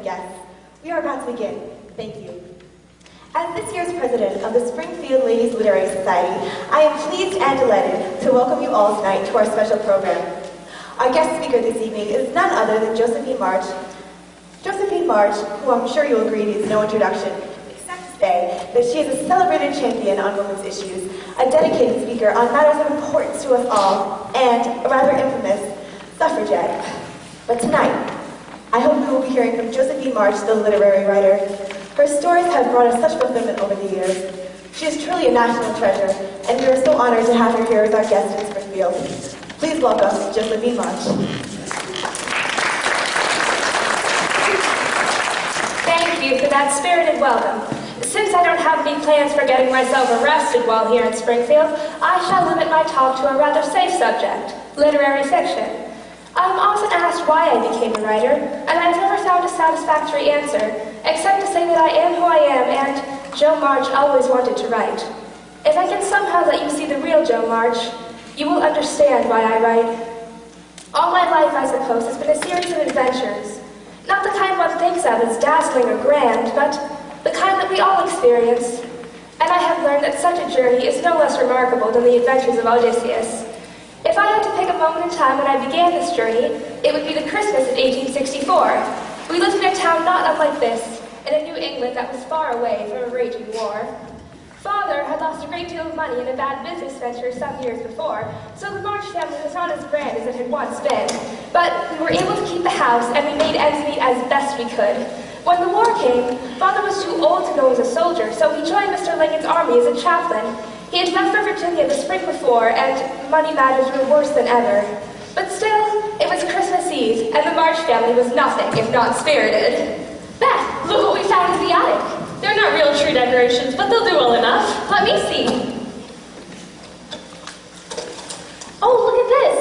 guests, we are about to begin. Thank you. As this year's president of the Springfield Ladies Literary Society, I am pleased and delighted to welcome you all tonight to our special program. Our guest speaker this evening is none other than Josephine March. Josephine March, who I'm sure you'll agree needs no introduction, except to say that she is a celebrated champion on women's issues, a dedicated speaker on matters of importance to us all, and a rather infamous suffragette. But tonight, I hope we will be hearing from Josephine March, the literary writer. Her stories have brought us such fulfillment over the years. She is truly a national treasure, and we are so honored to have her here as our guest in Springfield. Please welcome Josephine March. Thank you for that spirited welcome. Since I don't have any plans for getting myself arrested while here in Springfield, I shall limit my talk to a rather safe subject, literary fiction. I'm often asked why I became a writer, and I've never found a satisfactory answer, except to say that I am who I am, and Jo March always wanted to write. If I can somehow let you see the real Jo March, you will understand why I write. All my life, I suppose, has been a series of adventures. Not the kind one thinks of as dazzling or grand, but the kind that we all experience. And I have learned that such a journey is no less remarkable than the adventures of Odysseus. If I had to pick a moment in time when I began this journey, it would be the Christmas of 1864. We lived in a town not unlike this, in a New England that was far away from a raging war. Father had lost a great deal of money in a bad business venture some years before, so the March family was not as grand as it had once been. But we were able to keep the house, and we made ends meet as best we could. When the war came, Father was too old to go as a soldier, so he joined Mr. Lincoln's army as a chaplain. He had left for Virginia the spring before, and money matters were worse than ever. But still, it was Christmas Eve, and the March family was nothing if not spirited. Beth, look what we found in the attic. They're not real tree decorations, but they'll do well enough. Let me see. Oh, look at this.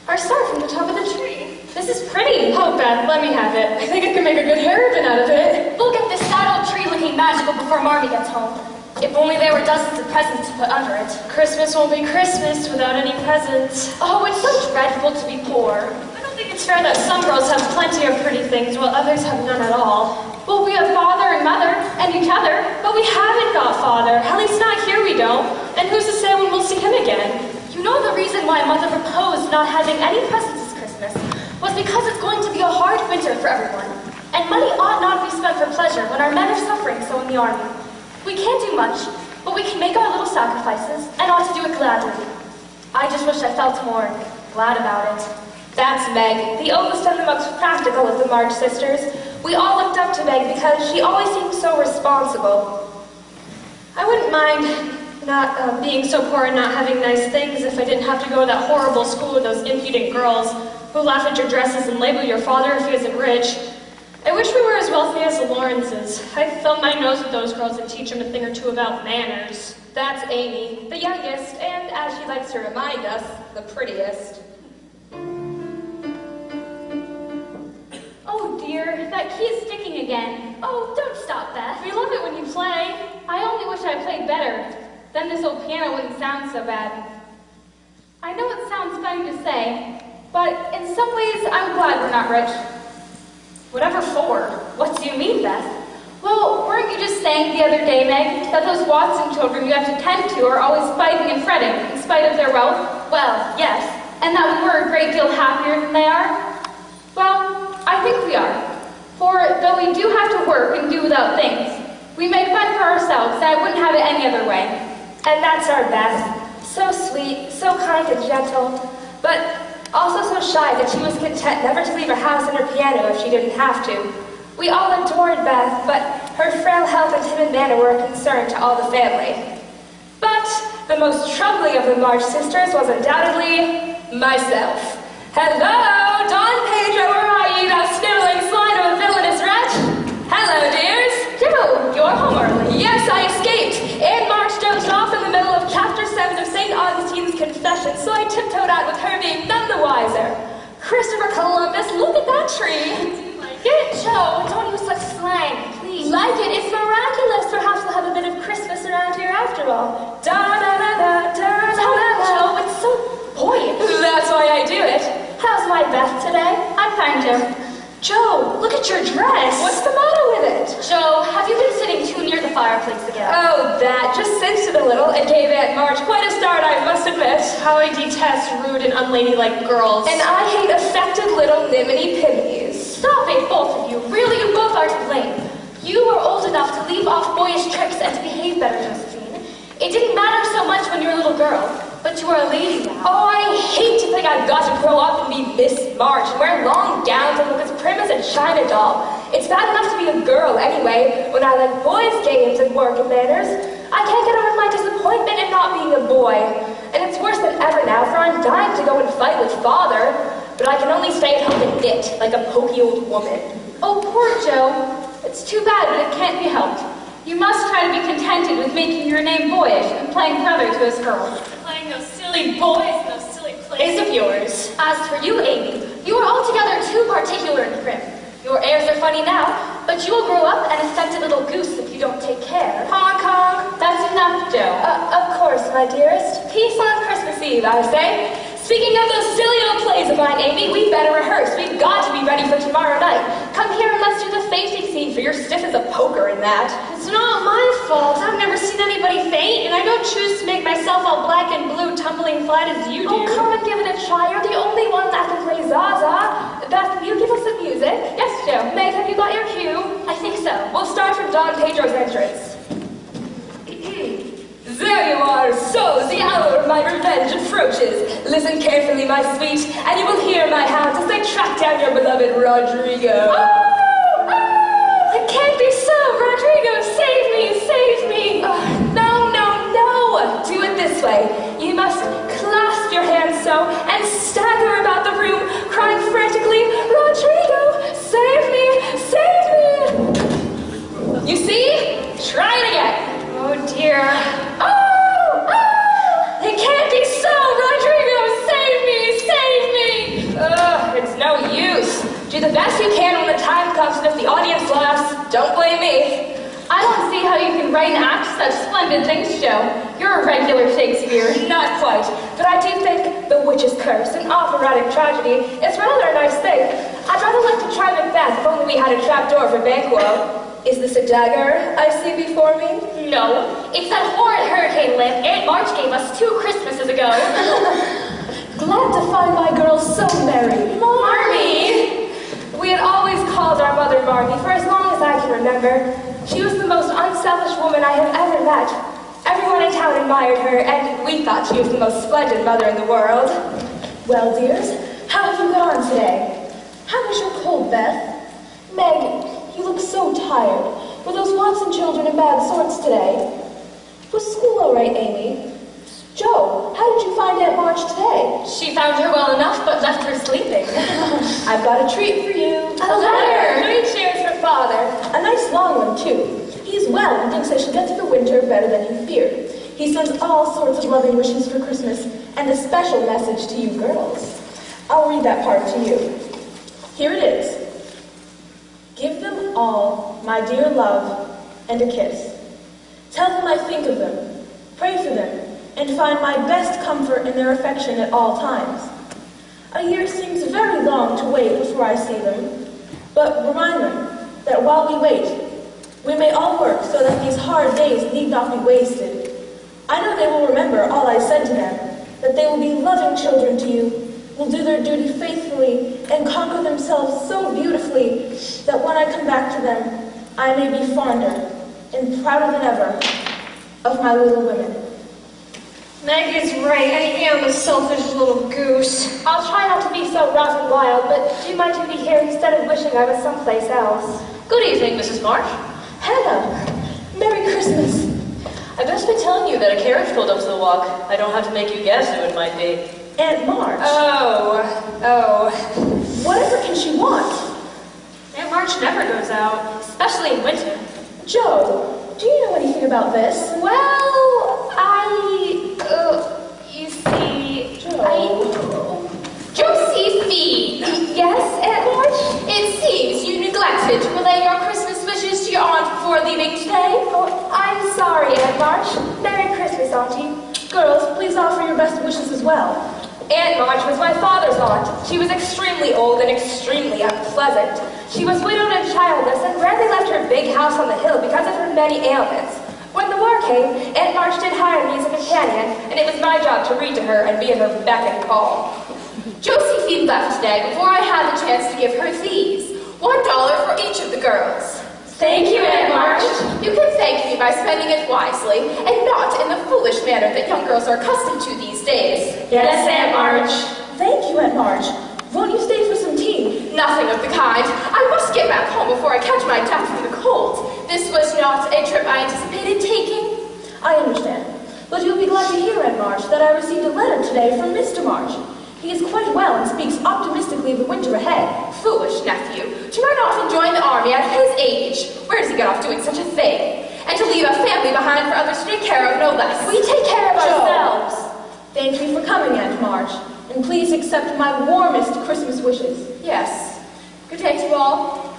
Our star from the top of the tree. This is pretty. Oh, Beth, let me have it. I think I can make a good hair ribbon out of it. We'll get this sad old tree looking magical before Marmy gets home. If only there were dozens of presents to put under it. Christmas won't be Christmas without any presents. Oh, it's so dreadful to be poor. I don't think it's fair that some girls have plenty of pretty things while others have none at all. Well, we have father and mother and each other, but we haven't got father. At least not here we don't. And who's to say when we'll see him again? You know the reason why Mother proposed not having any presents this Christmas was because it's going to be a hard winter for everyone. And money ought not be spent for pleasure when our men are suffering so in the army. We can't do much, but we can make our little sacrifices, and ought to do it gladly. I just wish I felt more glad about it. That's Meg, the oldest and the most practical of the March sisters. We all looked up to Meg because she always seemed so responsible. I wouldn't mind not being so poor and not having nice things if I didn't have to go to that horrible school with those impudent girls who laugh at your dresses and label your father if he isn't rich. I wish we were as wealthy as the Lawrences. I'd thumb my nose at those girls and teach them a thing or two about manners. That's Amy, the youngest, and as she likes to remind us, the prettiest. Oh dear, that key is sticking again. Oh, don't stop, Beth. We love it when you play. I only wish I played better. Then this old piano wouldn't sound so bad. I know it sounds funny to say, but in some ways I'm glad we're not rich. Whatever for? What do you mean, Beth? Well, weren't you just saying the other day, Meg, that those Watson children you have to tend to are always fighting and fretting, in spite of their wealth? Well, yes. And that we were a great deal happier than they are? Well, I think we are. For though we do have to work and do without things, we make fun for ourselves, and I wouldn't have it any other way. And that's our Beth. So sweet, so kind and gentle, but also so shy that she was content never to leave her house and her piano if she didn't have to. We all adored Beth, but her frail health and timid manner were a concern to all the family. But the most troubling of the March sisters was undoubtedly myself. Hello, Don Pedro, where are you, thou sniveling swine of a villainous wretch? Hello, dears. Joe, you're home early. Yes, I escaped. Anne March dozed off in the middle of Chapter 7 of St. Augustine's Confession, so I tiptoed out with her being none the wiser. Christopher Columbus, look at that tree. Get it, Joe. Don't use such slang, please. Like it? It's miraculous. Perhaps we'll have a bit of Christmas around here after all. Da-da-da-da-da-da-da. Joe, it's so buoyant. That's why I do it. How's my Beth today? I'm fine, Joe. Joe, look at your dress. What's the matter with it? Joe, have you been sitting too near the fireplace again? Oh, that. Just sensed it a little and gave Aunt March quite a start, I must admit. How I detest rude and unladylike girls. And I hate affected little niminy-piminies. Stop it, both of you. Really, you both are to blame. You were old enough to leave off boyish tricks and to behave better, Josephine. It didn't matter so much when you were a little girl, but you are a lady now. Oh, I hate to think I've got to grow up and be Miss March and wear long gowns and look as prim as a china doll. It's bad enough to be a girl anyway, when I like boys' games and work and manners. I can't get over my disappointment in not being a boy. And it's worse than ever now, for I'm dying to go and fight with Father, but I can only stay at home and knit like a pokey old woman. Oh, poor Joe. It's too bad, but it can't be helped. You must try to be contented with making your name boyish and playing brother to his girls. Playing those silly boys and those silly plays of yours. As for you, Amy, you are altogether too particular and prim. Your airs are funny now, but you will grow up an affected little goose if you don't take care. Honk, honk. That's enough, Joe. Of course, my dearest. Peace on Christmas Eve, I say. Speaking of those silly old plays of mine, Amy, we better rehearse. We've got to be ready for tomorrow night. Come here and let's do the fainting scene, for you're stiff as a poker in that. It's not my fault. I've never seen anybody faint, and I don't choose to make myself all black and blue tumbling flat as you do. Oh, come and give it a try. You're the only one that can play Zaza. Beth, will you give us some music? Yes, Joe. Meg, have you got your cue? I think so. We'll start from Don Pedro's entrance. There you are, so the hour of my revenge approaches. Listen carefully, my sweet, and you will hear my hounds as they track down your beloved Rodrigo. Oh, it can't be so, Rodrigo, save me, save me. No, no, no, do it this way. You must clasp your hands so and stagger about the room, crying frantically, Rodrigo, save me, save me. You see? Try it again. Oh, dear. It can't be so! Rodrigo, save me! Save me! It's no use. Do the best you can when the time comes, and if the audience laughs, don't blame me. I don't see how you can write and act such splendid things, Joe. You're a regular Shakespeare. Not quite, but I do think The Witch's Curse, an operatic tragedy, is rather a nice thing. I'd rather like to try Macbeth if only we had a trapdoor for Banquo. Is this a dagger I see before me? No, it's that horrid hurricane lamp Aunt March gave us 2 Christmases ago. Glad to find my girl so merry. Marmee! We had always called our mother Marmee for as long as I can remember. She was the most unselfish woman I have ever met. Everyone in town admired her, and we thought she was the most splendid mother in the world. Well, dears, how have you got on today? How was your cold, Beth? Meg, you look so tired. Were those Watson children in bad sorts today? Was school all right, Amy? Joe, how did you find Aunt March today? She found her well enough, but left her sleeping. I've got a treat for you. A letter! 3 cheers for Father. A nice long one, too. He's well and thinks I shall get through the winter better than he feared. He sends all sorts of loving wishes for Christmas and a special message to you girls. I'll read that part to you. Here it is. Give them all my dear love and a kiss. Tell them I think of them, pray for them, and find my best comfort in their affection at all times. A year seems very long to wait before I see them, but remind them that while we wait, we may all work so that these hard days need not be wasted. I know they will remember all I said to them, that they will be loving children to you, will do their duty faithfully, and conquer themselves so beautifully that when I come back to them, I may be fonder and prouder than ever of my little women. Meg is right. I am a selfish little goose. I'll try not to be so rough and wild, but do you mind to be here instead of wishing I was someplace else? Good evening, Mrs. March. Hannah, Merry Christmas. I've just been telling you that a carriage pulled up to the walk. I don't have to make you guess who it might be. Aunt March. Oh. Whatever can she want? Aunt March never goes out, especially in winter. Joe, do you know anything about this? Well, you see, Josephine! Yes, Aunt March? It seems you neglected to relay your Christmas wishes to your aunt before leaving today. Oh, I'm sorry, Aunt March. Merry Christmas, Auntie. Girls, please offer your best wishes as well. Aunt March was my father's aunt. She was extremely old and extremely unpleasant. She was widowed and childless and rarely left her big house on the hill because of her many ailments. When the war came, Aunt March did hire me as a companion, and it was my job to read to her and be at her beck and call. Josephine left today before I had the chance to give her these. $1 for each of the girls. Thank you, Aunt March. You can thank me by spending it wisely, and not in the foolish manner that young girls are accustomed to these days. Yes, Aunt March. Thank you, Aunt March. Won't you stay for some tea? Nothing of the kind. I must get back home before I catch my death from the cold. This was not a trip I anticipated taking. I understand. But you'll be glad to hear, Aunt March, that I received a letter today from Mr. March. He is quite well and speaks optimistically of the winter ahead. Foolish nephew, to run off and join the army at his age. Where does he get off doing such a thing? And to leave a family behind for others to take care of, no less. We take care of ourselves. Thank you for coming, Aunt March. And please accept my warmest Christmas wishes. Yes. Good day to you all.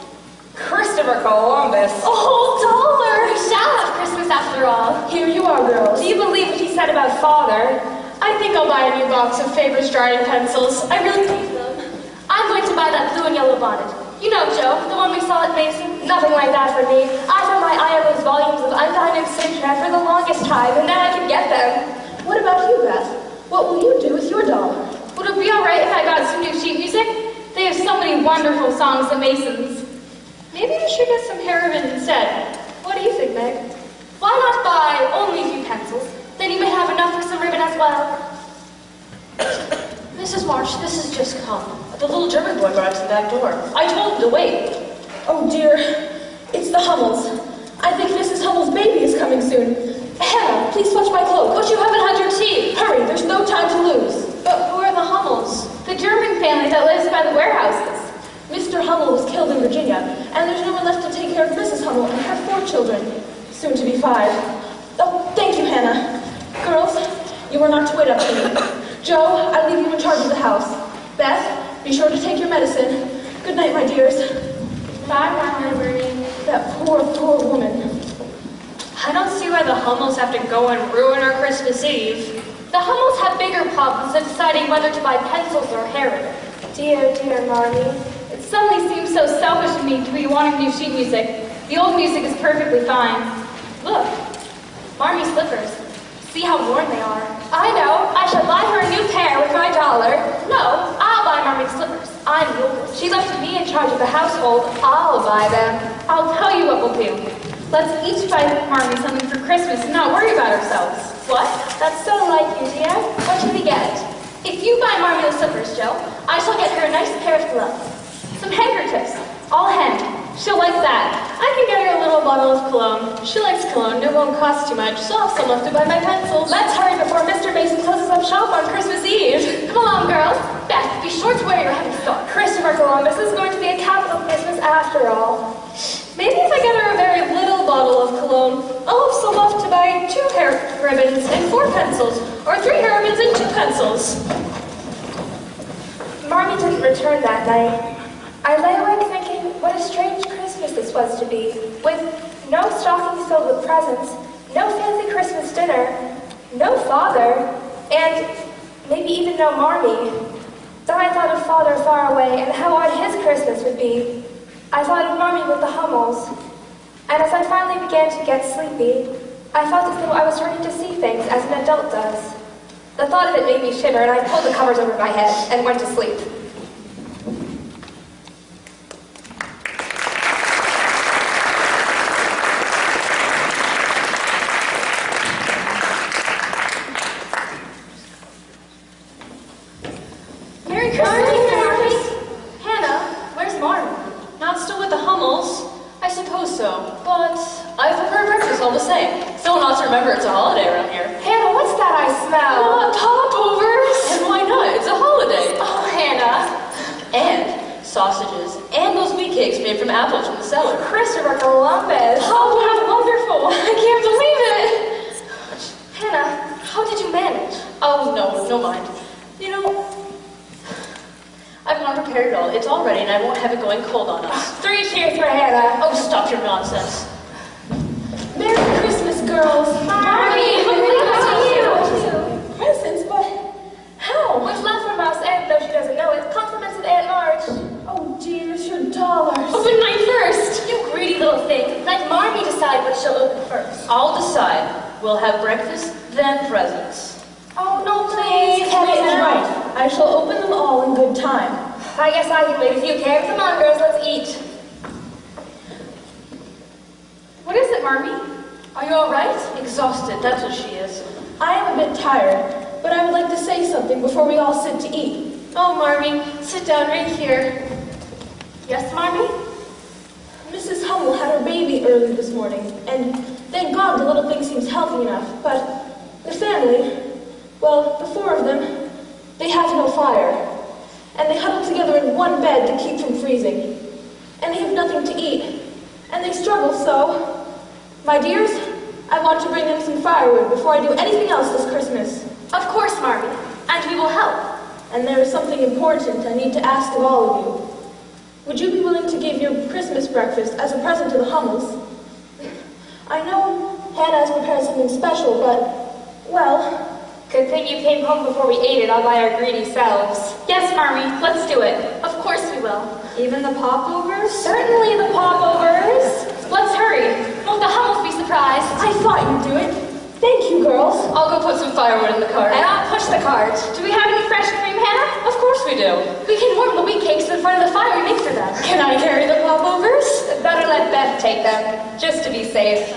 Christopher Columbus. $1. We shall have Christmas after all. Here you are, girls. Do you believe what he said about father? I think I'll buy a new box of Faber's drawing pencils. I really need them. I'm going to buy that blue and yellow bonnet. You know, Joe, the one we saw at Mason. Nothing like that for me. I've had my eye on those volumes of undying Sintra for the longest time, and now I can get them. What about you, Beth? What will you do with your $1? Would it be alright if I got some new sheet music? They have so many wonderful songs at Mason's. Maybe I should get some hair ribbons instead. What do you think, Meg? Why not buy only a few pencils? Then you may have enough for some ribbon as well. Mrs. March, this has just come. The little German boy brought it to the back door. I told him to wait. Oh dear, it's the Hummels. I think Mrs. Hummel's baby is coming soon. Hannah, please fetch my cloak. But you haven't had your tea. Hurry, there's no time to lose. But who are the Hummels? The German family that lives by the warehouses. Mr. Hummel was killed in Virginia, and there's no one left to take care of Mrs. Hummel and her 4 children, soon to be 5. Oh, thank you, Hannah. Girls, you are not to wait up for me. Joe, I leave you in charge of the house. Beth, be sure to take your medicine. Good night, my dears. Bye, my Brady. That poor, poor woman. I don't see why the Hummels have to go and ruin our Christmas Eve. The Hummels have bigger problems than deciding whether to buy pencils or hair ribbon. Dear, dear Marmy. It suddenly seems so selfish of me to be wanting new sheet music. The old music is perfectly fine. Look, Marmy's slippers. See how worn they are. I know. I shall buy her a new pair with my $1. No, I'll buy Marmy's slippers. I'm the oldest. She left me in charge of the household. I'll buy them. I'll tell you what we'll do. Let's each buy Marmy something for Christmas and not worry about ourselves. What? That's so like you, dear. What should we get? If you buy Marmy those slippers, Joe, I shall get her a nice pair of gloves. Some handkerchiefs, all hemmed. She'll like that. I can get her a little bottle of cologne. She likes cologne. It won't cost too much, so I'll have some left to buy my pencils. Let's hurry before Mr. Mason closes up shop on Christmas Eve. Come along, girls. Beth, be sure to wear your heavy stock. Christopher Columbus is going to be a capital Christmas after all. Maybe if I get her a very little bottle of cologne, I'll have some left to buy 2 hair ribbons and 4 pencils, or 3 hair ribbons and 2 pencils. Marmy didn't return that night. I lay awake thinking what a strange Christmas this was to be, with no stockings filled with presents, no fancy Christmas dinner, no father, and maybe even no Marmy. Then I thought of father far away and how odd his Christmas would be. I thought of Marmy with the Hummels. And as I finally began to get sleepy, I felt as though I was starting to see things as an adult does. The thought of it made me shiver, and I pulled the covers over my head and went to sleep. Merry Christmas! Hannah, where's Marmy? Not still with the Hummels? I suppose so, but I've prepared breakfast all the same. Someone ought to remember it's a holiday around here. Hannah, what's that I smell? Not popovers! And why not? It's a holiday. Oh, Hannah. And sausages. And those wheat cakes made from apples from the cellar. Christopher Columbus. Oh, how wonderful! I can't believe it! Hannah, how did you manage? Oh, no mind. You know, I've not prepared it all. It's all ready and I won't have it going cold on us. 3 cheers for Hannah. Oh, stop your nonsense. Merry Christmas, girls. Marmy, what to you? Presents, but how? What's left Oh, no, please. Kate is right. I shall open them all in good time. I guess I can wait a few carrots. Come on, girls, let's eat. What is it, Marmee? Are you all right? Exhausted, that's what she is. I am a bit tired, but I would like to say something before we all sit to eat. Oh, Marmee, sit down right here. Yes, Marmee? Mrs. Hummel had her baby early this morning, and thank God the little thing seems healthy enough, but the family, well, the four of them, they have no fire, and they huddle together in one bed to keep from freezing, and they have nothing to eat, and they struggle so. My dears, I want to bring them some firewood before I do anything else this Christmas. Of course, Marmee, and we will help. And there is something important I need to ask of all of you. Would you be willing to give your Christmas breakfast as a present to the Hummels? I know Hannah has prepared something special, but, well... Good thing you came home before we ate it all by our greedy selves. Yes, Marmee, let's do it. Of course we will. Even the popovers? Certainly the popovers. Let's hurry. Won't the Hummels be surprised? I thought you'd do it. Thank you, girls. I'll go put some firewood in the cart. And I'll push the cart. Do we have any fresh cream, Hannah? Of course we do. We can warm the wheat cakes in front of the fire we make for them. Can I carry the popovers? Better let Beth take them, just to be safe.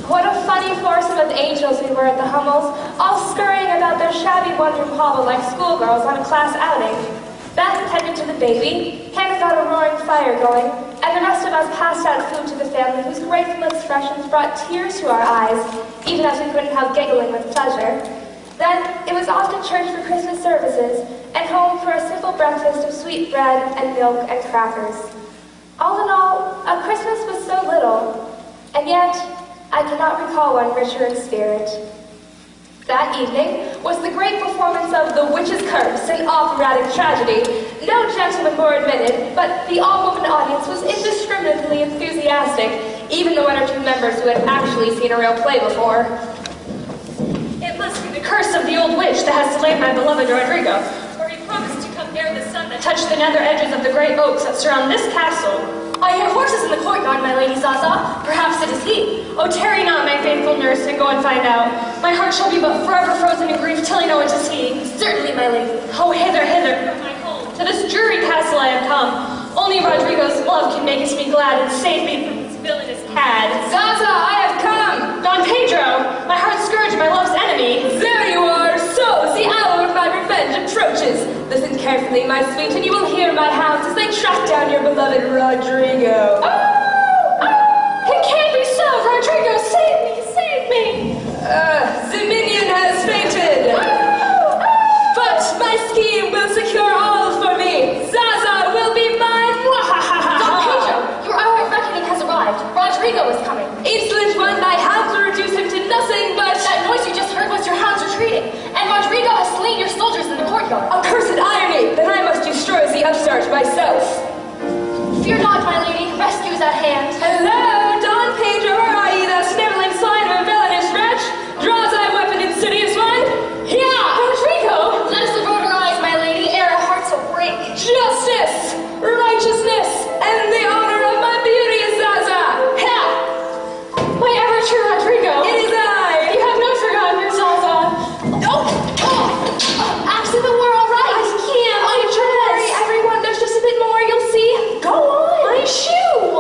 What a funny foursome of angels we were at the Hummels, all scurrying about their shabby one-room hovel like schoolgirls on a class outing. Beth attended to the baby, Hannah got a roaring fire going, and the rest of us passed out food to the family whose grateful expressions brought tears to our eyes, even as we couldn't help giggling with pleasure. Then it was off to church for Christmas services, and home for a simple breakfast of sweet bread and milk and crackers. All in all, a Christmas was so little, and yet I cannot recall one richer in spirit. That evening was the great performance of The Witch's Curse, an operatic tragedy. No gentlemen were admitted, but the all-woman audience was indiscriminately enthusiastic, even the one or two members who had actually seen a real play before. It must be the curse of the old witch that has delayed my beloved Rodrigo, for he promised to come ere the sun that touched the nether edges of the great oaks that surround this castle. I hear horses in the courtyard, my lady Zaza. Perhaps it is he. Oh, tarry not, my faithful nurse, and go and find out. My heart shall be but forever frozen in grief till I know it is he. Certainly, my lady. Oh, hither, hither, from my home. To this dreary castle I have come. Only Rodrigo's love can make us me glad and save me from this villainous cad. Zaza, I have come! Don Pedro, my heart's scourge, my love's enemy. There you are! So, the hour of my revenge approaches. Listen carefully, my sweet, and you will hear my hounds as they track down your beloved Rodrigo. It can't be so! Rodrigo, save me! Save me! The minion has fainted. But my scheme will secure all for me. Zaza will be mine. Don Pedro, your hour of reckoning has arrived. Rodrigo is coming. Insolent one, my hounds will reduce him to nothing but... That noise you just heard was your hounds retreating, and Rodrigo has slain your soldiers in the courtyard. Accursed irony! Then I must destroy the upstart myself. Fear not, my lady. Rescue is at hand. Hello, Don Pedro, are ye the sniveling swine of a villainous wretch? Draws thy weapon, insidious one? Yeah! Rodrigo! Let us avert our eyes, my lady, ere our hearts will break. Justice, righteousness, and the honor of my beauty, Zaza! Ha! My ever-true Rodrigo! It is I! You have not forgotten your Zaza. Axel, we're all right. I can't! Don't worry, everyone, there's just a bit more, you'll see. Go on! My shoe!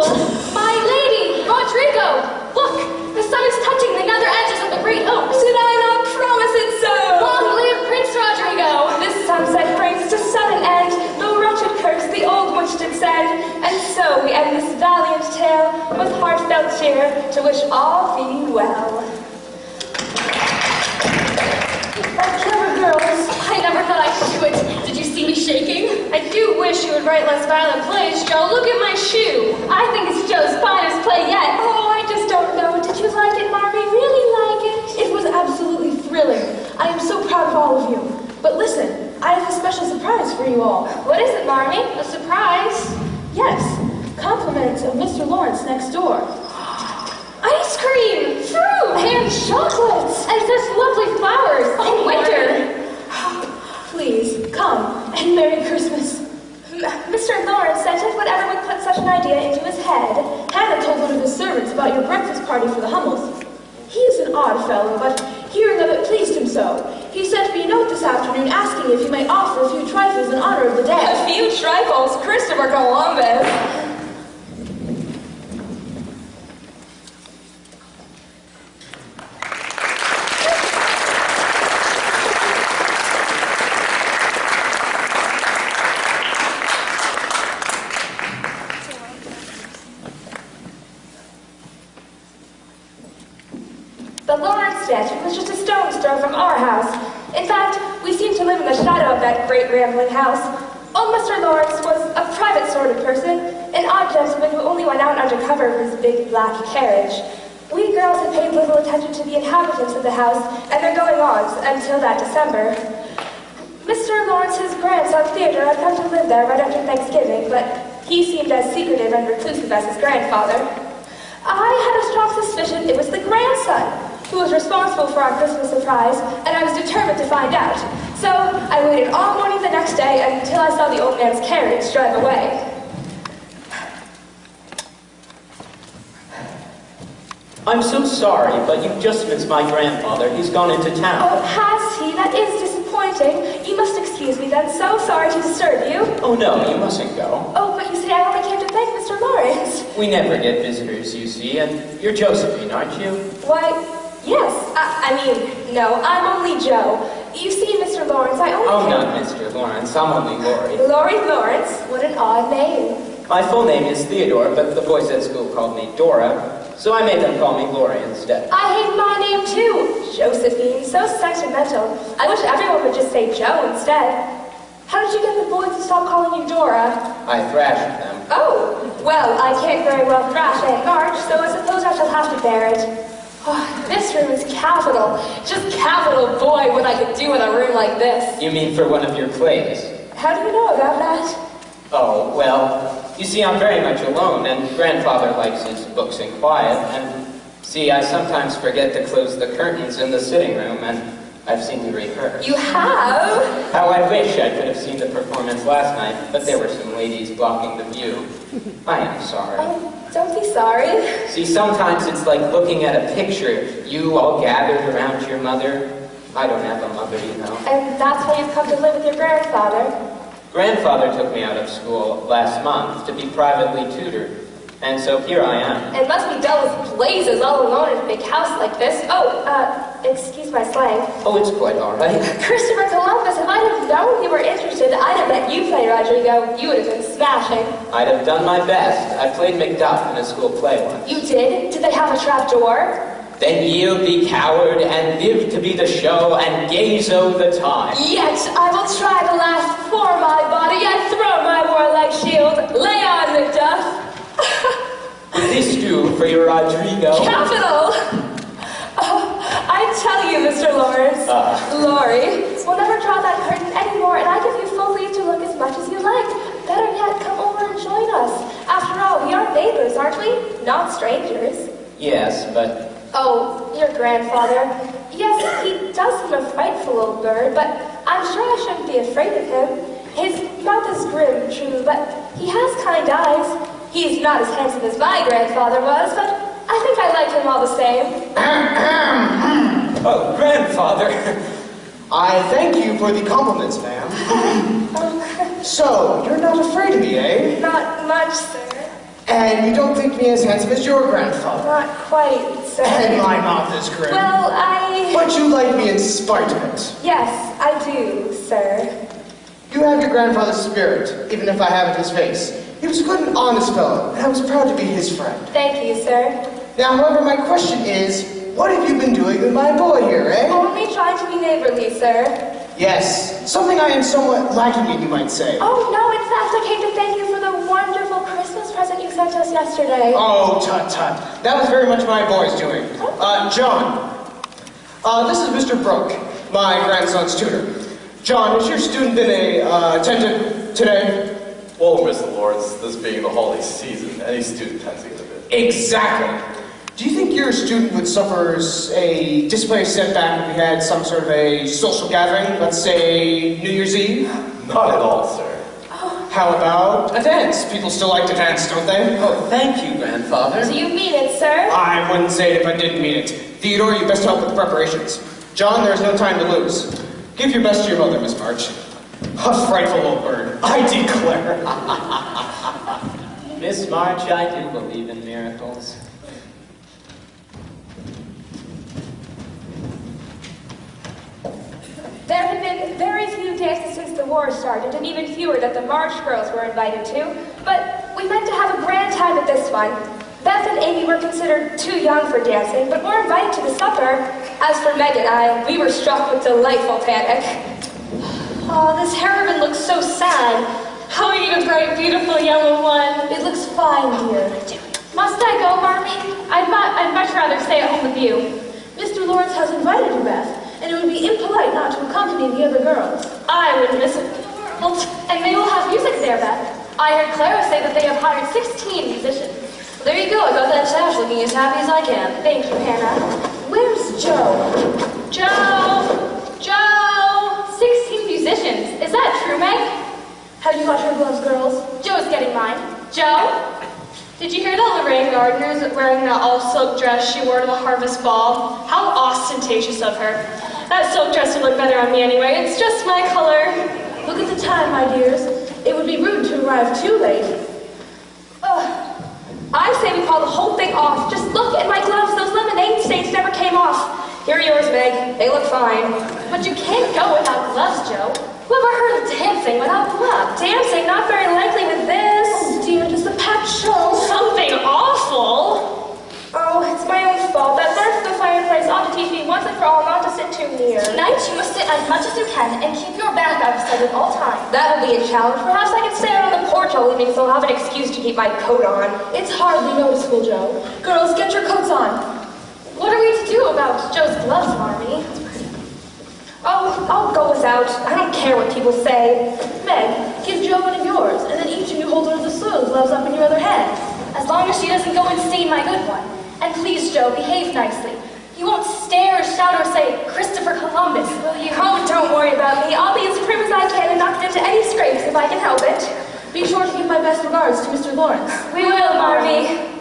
My lady! Rodrigo! Look! The sun is touching the nether edges of the great oaks. Did I not promise it so? Long live Prince Rodrigo! This sunset brings to sudden end the wretched curse the old witch did send, and so we end this valiant tale with heartfelt cheer to wish all thee well. Clever girls. I never thought I could do it. Did you see me shaking? I do wish you would write less violent plays, Joe. Look at my shoe. I think it's Joe's finest play yet. Oh, I just don't know. Did you like it, Marmee? Really like it? It was absolutely thrilling. I am so proud of all of you. But listen, I have a special surprise for you all. What is it, Marmee? A surprise? Yes, compliments of Mr. Lawrence next door. Ice cream, fruit, and chocolates, and such lovely flowers. Oh, winter. Please, come, and Merry Christmas. Mr. Lawrence sent it. Whatever would put such an idea into his head? Hannah told one of the servants about your breakfast party for the Hummels. He is an odd fellow. known, but hearing of it pleased him so. He sent me a note this afternoon asking if he might offer a few trifles in honor of the day. A few trifles? Christopher Columbus! The Lawrence statue was just a stone's throw from our house. In fact, we seemed to live in the shadow of that great rambling house. Old Mr. Lawrence was a private sort of person, an odd gentleman who only went out under cover of his big black carriage. We girls had paid little attention to the inhabitants of the house and their going-ons until that December. Mr. Lawrence's grandson Theodore had come to live there right after Thanksgiving, but he seemed as secretive and reclusive as his grandfather. I had a strong suspicion it was the grandson who was responsible for our Christmas surprise, and I was determined to find out. So I waited all morning the next day until I saw the old man's carriage drive away. I'm so sorry, but you've just missed my grandfather. He's gone into town. Oh, has he? That is disappointing. You must excuse me then. So sorry to disturb you. Oh no, you mustn't go. Oh, but you see, I only came to thank Mr. Lawrence. We never get visitors, you see, and you're Josephine, aren't you? Why, yes. I mean, no, I'm only Joe. You see, Mr. Lawrence, I only Oh, came... not Mr. Lawrence. I'm only Lori. Laurie Lawrence? What an odd name. My full name is Theodore, but the boys at school called me Dora, so I made them call me Lori instead. I hate my name too. Josephine, so sentimental. I wish everyone would just say Joe instead. How did you get the boys to stop calling you Dora? I thrashed them. Oh, well, I can't very well thrash Aunt March, so I suppose I shall have to bear it. Oh, this room is capital. Just capital, boy, what I could do in a room like this. You mean for one of your plays? How do you know about that? Oh, well, you see, I'm very much alone, and Grandfather likes his books in quiet, and see, I sometimes forget to close the curtains in the sitting room, and I've seen you rehearse. You have? How I wish I could have seen the performance last night, but there were some ladies blocking the view. I am sorry. Oh, don't be sorry. See, sometimes it's like looking at a picture, you all gathered around your mother. I don't have a mother, you know. And that's why you've come to live with your grandfather. Grandfather took me out of school last month to be privately tutored, and so here I am. It must be dull as blazes all alone in a big house like this. Oh, excuse my slang. Oh, it's quite all right. Christopher Columbus, if I'd have known you were interested, I'd have let you play Rodrigo. You would have been smashing. I'd have done my best. I played Macduff in a school play once. You did? Did they have a trap door? Then yield thee, coward, and live to be the show, and gaze o' the time. Yet I will try the last for my body, and throw my warlike shield. Lay on, Macduff. This do for your Rodrigo. Capital! Oh, I tell you, Mr. Lawrence, Laurie, we'll never draw that curtain anymore, and I give you full leave to look as much as you like. Better yet, come over and join us. After all, we are neighbors, aren't we? Not strangers. Yes, but... Oh, your grandfather. Yes, he does seem a frightful old bird, but I'm sure I shouldn't be afraid of him. His mouth is grim, true, but he has kind eyes. He's not as handsome as my grandfather was, but I think I like him all the same. Oh, grandfather. I thank you for the compliments, ma'am. So, you're not afraid of me, eh? Not much, sir. And you don't think me as handsome as your grandfather? Not quite, sir. And my mouth is grim. Well, But you like me in spite of it. Yes, I do, sir. You have your grandfather's spirit, even if I haven't his face. He was a good and honest fellow, and I was proud to be his friend. Thank you, sir. Now, however, my question is, what have you been doing with my boy here, eh? Only trying to be neighborly, sir. Yes, something I am somewhat lacking in, you might say. Oh, no, in fact, I came to thank you for the wonderful Christmas present you sent us yesterday. Oh, tut-tut. That was very much my boy's doing. John. This is Mr. Brooke, my grandson's tutor. John, has your student been attentive today? Well, Mr. Lawrence, this being the holiday season, any student tends to get a bit. Exactly. Do you think your student would suffer a disciplinary setback if we had some sort of a social gathering, let's say New Year's Eve? Not at all, sir. How about a dance? People still like to dance, don't they? Oh, thank you, grandfather. Do you mean it, sir? I wouldn't say it if I didn't mean it. Theodore, you best help with the preparations. John, there's no time to lose. Give your best to your mother, Miss March. A frightful old bird, I declare. Miss March, I do believe in miracles. There have been very few dances since the war started, and even fewer that the March girls were invited to. But we meant to have a grand time at this one. Beth and Amy were considered too young for dancing, but were invited to the supper. As for Meg and I, we were struck with delightful panic. Oh, this heroine looks so sad. How are you, bright, beautiful yellow one? It looks fine, dear. Must I go, Marmee? I'd much rather stay at home with you. Mr. Lawrence has invited you, Beth, and it would be impolite not to accompany the other girls. I wouldn't miss it for the world. And they will have music there, Beth. I heard Clara say that they have hired 16 musicians. Well, there you go. I got that sash looking as happy as I can. Thank you, Hannah. Where's Joe? Joe! 16 musicians. Is that true, Meg? Have you got your gloves, girls? Joe's getting mine. Joe? Did you hear that Lorraine Gardner's wearing that all-silk dress she wore to the Harvest Ball? How ostentatious of her. That silk dress would look better on me anyway. It's just my color. Look at the time, my dears. It would be rude to arrive too late. I say we call the whole thing off. Just look at my gloves. Those lemonade stains never came off. Here are yours, Meg. They look fine. But you can't go without gloves, Joe. Whoever heard of dancing without gloves? Dancing, not very likely with this. Oh dear, just a patch show. Something awful. Oh, it's my own fault. That bird from the fireplace ought to teach me once and for all not to sit too near. Tonight you must sit as much as you can and keep your back out of sight at all times. That will be a challenge. Perhaps I can stay out on the porch all evening so I'll have an excuse to keep my coat on. It's hardly noticeable, Joe. Girls, get your coats on. What are we to do about Joe's gloves, Marmee? Oh, I'll go without. I don't care what people say. Meg, give Joe one of yours, and then each of you hold one of the soiled gloves up in your other hand. As long as she doesn't go and stain my good one. And please, Joe, behave nicely. You won't stare, shout, or say, Christopher Columbus, will you? Oh, don't worry about me. I'll be as prim as I can and not get into any scrapes if I can help it. Be sure to give my best regards to Mr. Lawrence. We will, Marmee.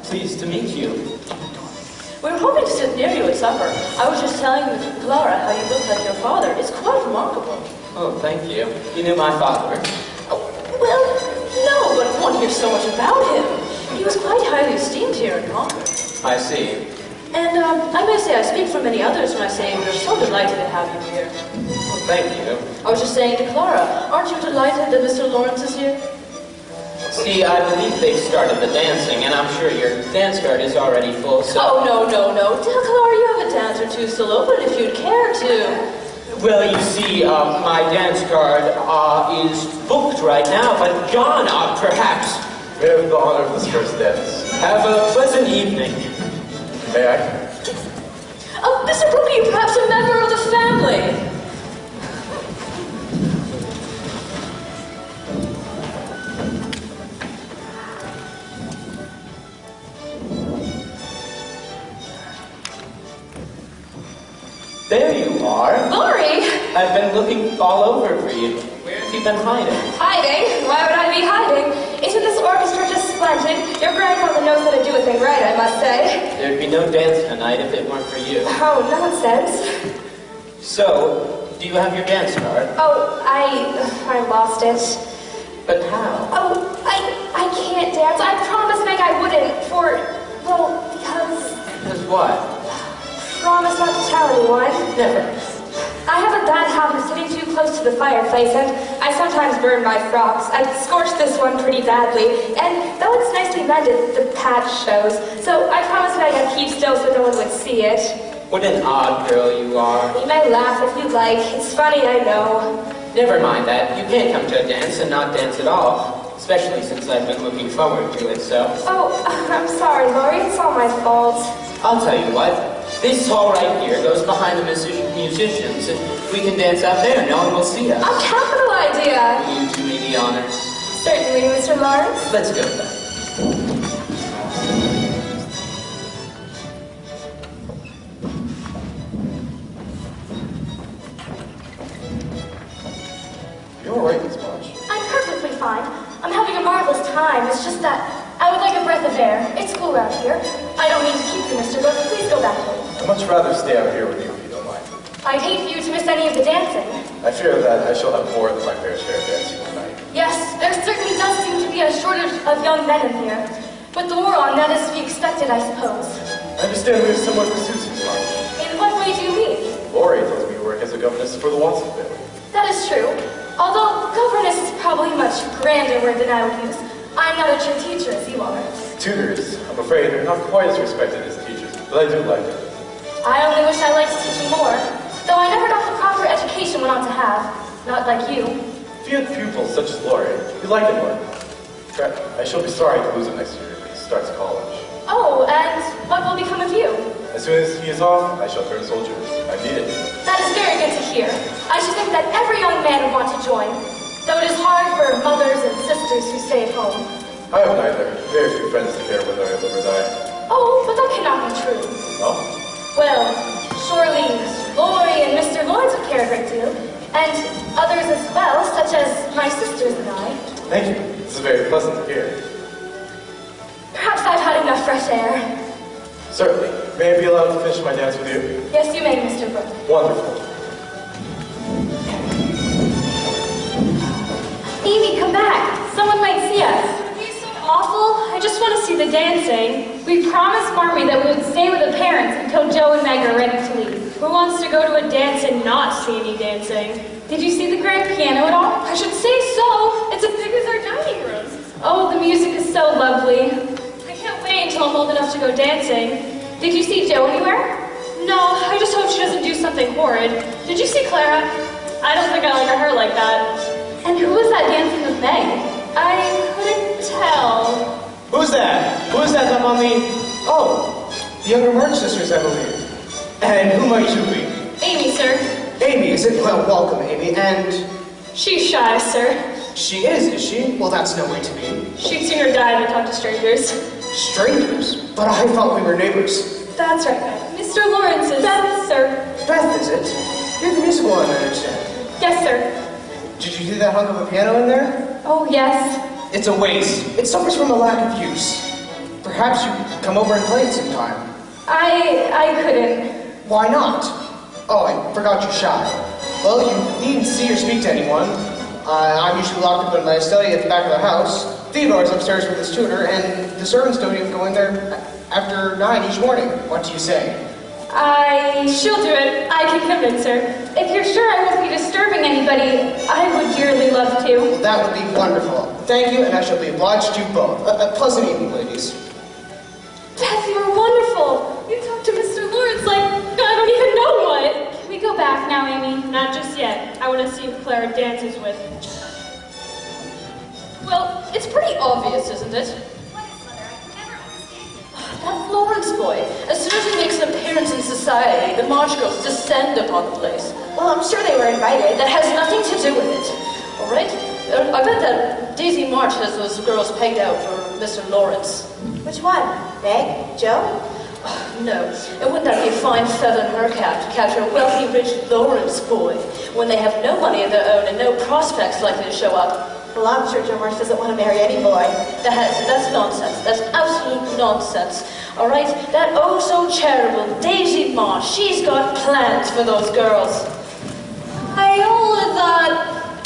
Pleased to meet you. We were hoping to sit near you at supper. I was just telling Clara how you look like your father. It's quite remarkable. Oh, thank you. You knew my father. Oh, well, no, but one hears so much about him. He was quite highly esteemed here in Concord. I see. And I may say I speak for many others when I say we're so delighted to have you here. Well, thank you. I was just saying to Clara, aren't you delighted that Mr. Lawrence is here? See, I believe they've started the dancing, and I'm sure your dance card is already full, so... Oh, no. Tell Clara you have a dance or two still open if you'd care to. Well, you see, my dance card is booked right now, but John, perhaps... We have the honor of this first dance. Have a pleasant evening. May I? Oh, Mr. Brooke, you perhaps a member of the family? There you are. Laurie! I've been looking all over for you. Where have you been hiding? Hiding? Why would I be hiding? Isn't this orchestra just splendid? Your grandfather knows how to do a thing right, I must say. There'd be no dance tonight if it weren't for you. Oh, nonsense. So, do you have your dance card? Oh, I lost it. But how? Oh, I can't dance. I promised Meg I wouldn't because... Because what? Promise not to tell anyone. Never. I have a bad habit of sitting too close to the fireplace, and I sometimes burn my frocks. I scorched this one pretty badly, and though it's nicely mended, the patch shows. So I promised Meg I'd keep still so no one would see it. What an odd girl you are. You may laugh if you'd like. It's funny, I know. Never mind that. You can't come to a dance and not dance at all. Especially since I've been looking forward to it, so... Oh, I'm sorry, Lori. It's all my fault. I'll tell you what. This hall right here goes behind the musicians, and we can dance out there. No one will see us. A capital idea. Will you do me the honors? Certainly, Mr. Lawrence. Let's go then. You all right, Miss March? I'm perfectly fine. I'm having a marvelous time. It's just that I would like a breath of air. It's cool out here. I don't mean to keep you, Mr. Brooks. Please go back home. I'd much rather stay out here with you if you don't mind. I'd hate for you to miss any of the dancing. I fear that I shall have more than my fair share of dancing tonight. Yes, there certainly does seem to be a shortage of young men in here. With the war on, that is to be expected, I suppose. I understand we have similar pursuits, Miss March. In what way do you mean? Lori tells me you work as a governess for the Watson family. That is true. Although governess is probably a much grander word than I would use. I'm not a true teacher as you are. Tutors, I'm afraid, are not quite as respected as teachers, but I do like it. I only wish I liked teaching more. Though I never got the proper education one ought to have. Not like you. If you had pupils such as Lori, you'd like him more. I shall be sorry to lose him next year if he starts college. Oh, and what will become of you? As soon as he is off, I shall turn soldier. I need it. That is very good to hear. I should think that every young man would want to join. Though it is hard for mothers and sisters who stay at home. I have neither. Very few friends to care whether I live or die. Oh, but that cannot be true. No? Well, surely Mr. Lori and Mr. Lawrence would care a great deal. And others as well, such as my sisters and I. Thank you. This is very pleasant to hear. Perhaps I've had enough fresh air. Certainly. May I be allowed to finish my dance with you? Yes, you may, Mr. Brooke. Wonderful. Amy, come back. Someone might see us. He's so awful. I just want to see the dancing. We promised, weren't we, that we would stay with the parents until Joe and Meg are ready to leave. Who wants to go to a dance and not see any dancing? Did you see the grand piano at all? I should say so. It's as big as our dining rooms. Oh, the music is so lovely. I can't wait until I'm old enough to go dancing. Did you see Joe anywhere? No, I just hope she doesn't do something horrid. Did you see Clara? I don't think I like her like that. And who was that dancing with Meg? I couldn't tell. Who's that? Who is that up on the... Oh, the younger March sisters, I believe. And who might you be? Amy, sir. Amy, is it? Well, welcome, Amy. And She's shy, sir. she is she? Well, that's no way to be. She'd sooner die than talk to strangers. Strangers? But I thought we were neighbors. That's right. Mr. Lawrence is... Beth, sir. Beth, is it? You're the musical one, I understand. Yes, sir. Did you do that hunk of a piano in there? Oh, yes. It's a waste. It suffers from a lack of use. Perhaps you could come over and play it sometime. I couldn't. Why not? Oh, I forgot you're shy. Well, you needn't see or speak to anyone. I'm usually locked up in my study at the back of the house. Theodore's upstairs with his tutor, and the servants don't even go in there after 9 each morning. What do you say? She'll do it. I can convince her. If you're sure I won't be disturbing anybody, I would dearly love to. Well, that would be wonderful. Thank you, and I shall be obliged to you both. A pleasant evening, ladies. Beth, you were wonderful. You talked to Mr. Lawrence like I don't even know what. Can we go back now, Amy? Not just yet. I want to see who Clara dances with. Well, it's pretty obvious, isn't it? That Lawrence boy, as soon as he makes an appearance in society, the March girls descend upon the place. Well, I'm sure they were invited. That has nothing to do with it. All right? I bet that Daisy March has those girls pegged out for Mr. Lawrence. Which one? Meg? Joe? No. And wouldn't that be a fine feather in her cap to capture a wealthy, rich Lawrence boy when they have no money of their own and no prospects likely to show up? Well, I'm sure Joe March doesn't want to marry any boy. That's nonsense. That's absolute nonsense. All right? That oh so charitable Daisy March, she's got plans for those girls. Viola,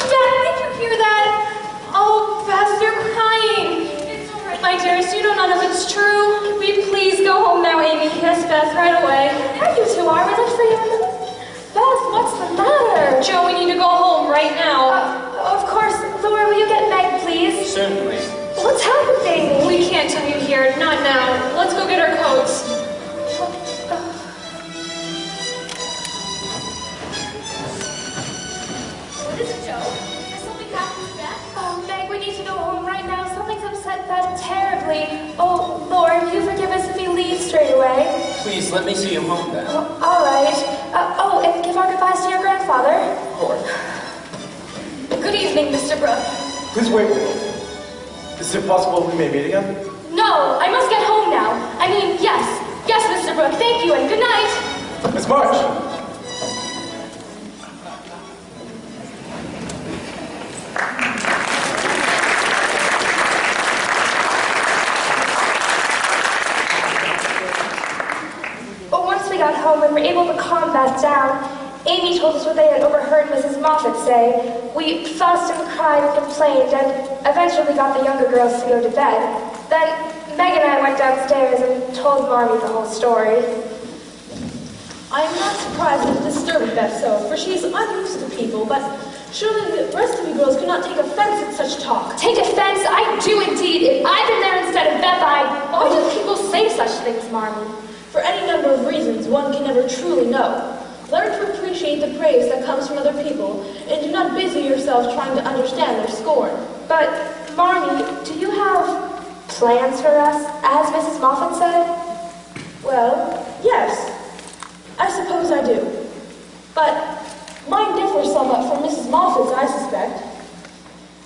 Beth, did you hear that? Oh, Beth, you're crying. It's all right, my dearest. You know none of it's true. Can we please go home now, Amy? Yes, Beth, right away. There you two are. Was it for you? Beth, what's the matter? Joe, we need to go home right now. Of course. Laura, will you get Meg, please? Certainly. What's happening? We can't tell you here. Not now. Let's go get our coats. that terribly. Oh, Lord, you forgive us if we leave straight away. Please, let me see you home then. All right. And give our goodbyes to your grandfather. Of course. Good evening, Mr. Brooke. Please wait a little. Is it possible we may meet again? No, I must get home now. I mean, yes. Yes, Mr. Brooke, thank you and good night. Miss March! But once we got home and were able to calm that down, Amy told us what they had overheard Mrs. Moffat say. We fussed and cried and complained and eventually got the younger girls to go to bed. Then Meg and I went downstairs and told Marmee the whole story. I am not surprised at disturbing Beth so, for she is unused to people, but surely the rest of you girls could not take offense at such talk. Take offense? I do indeed. If I'd been there instead of Beth, why do people say such things, Marmee? For any number of reasons one can never truly know. Learn to appreciate the praise that comes from other people, and do not busy yourself trying to understand their scorn. But, Marmee, do you have plans for us, as Mrs. Moffat said? Well, yes. I suppose I do. But mine differs somewhat from Mrs. Moffat's, I suspect.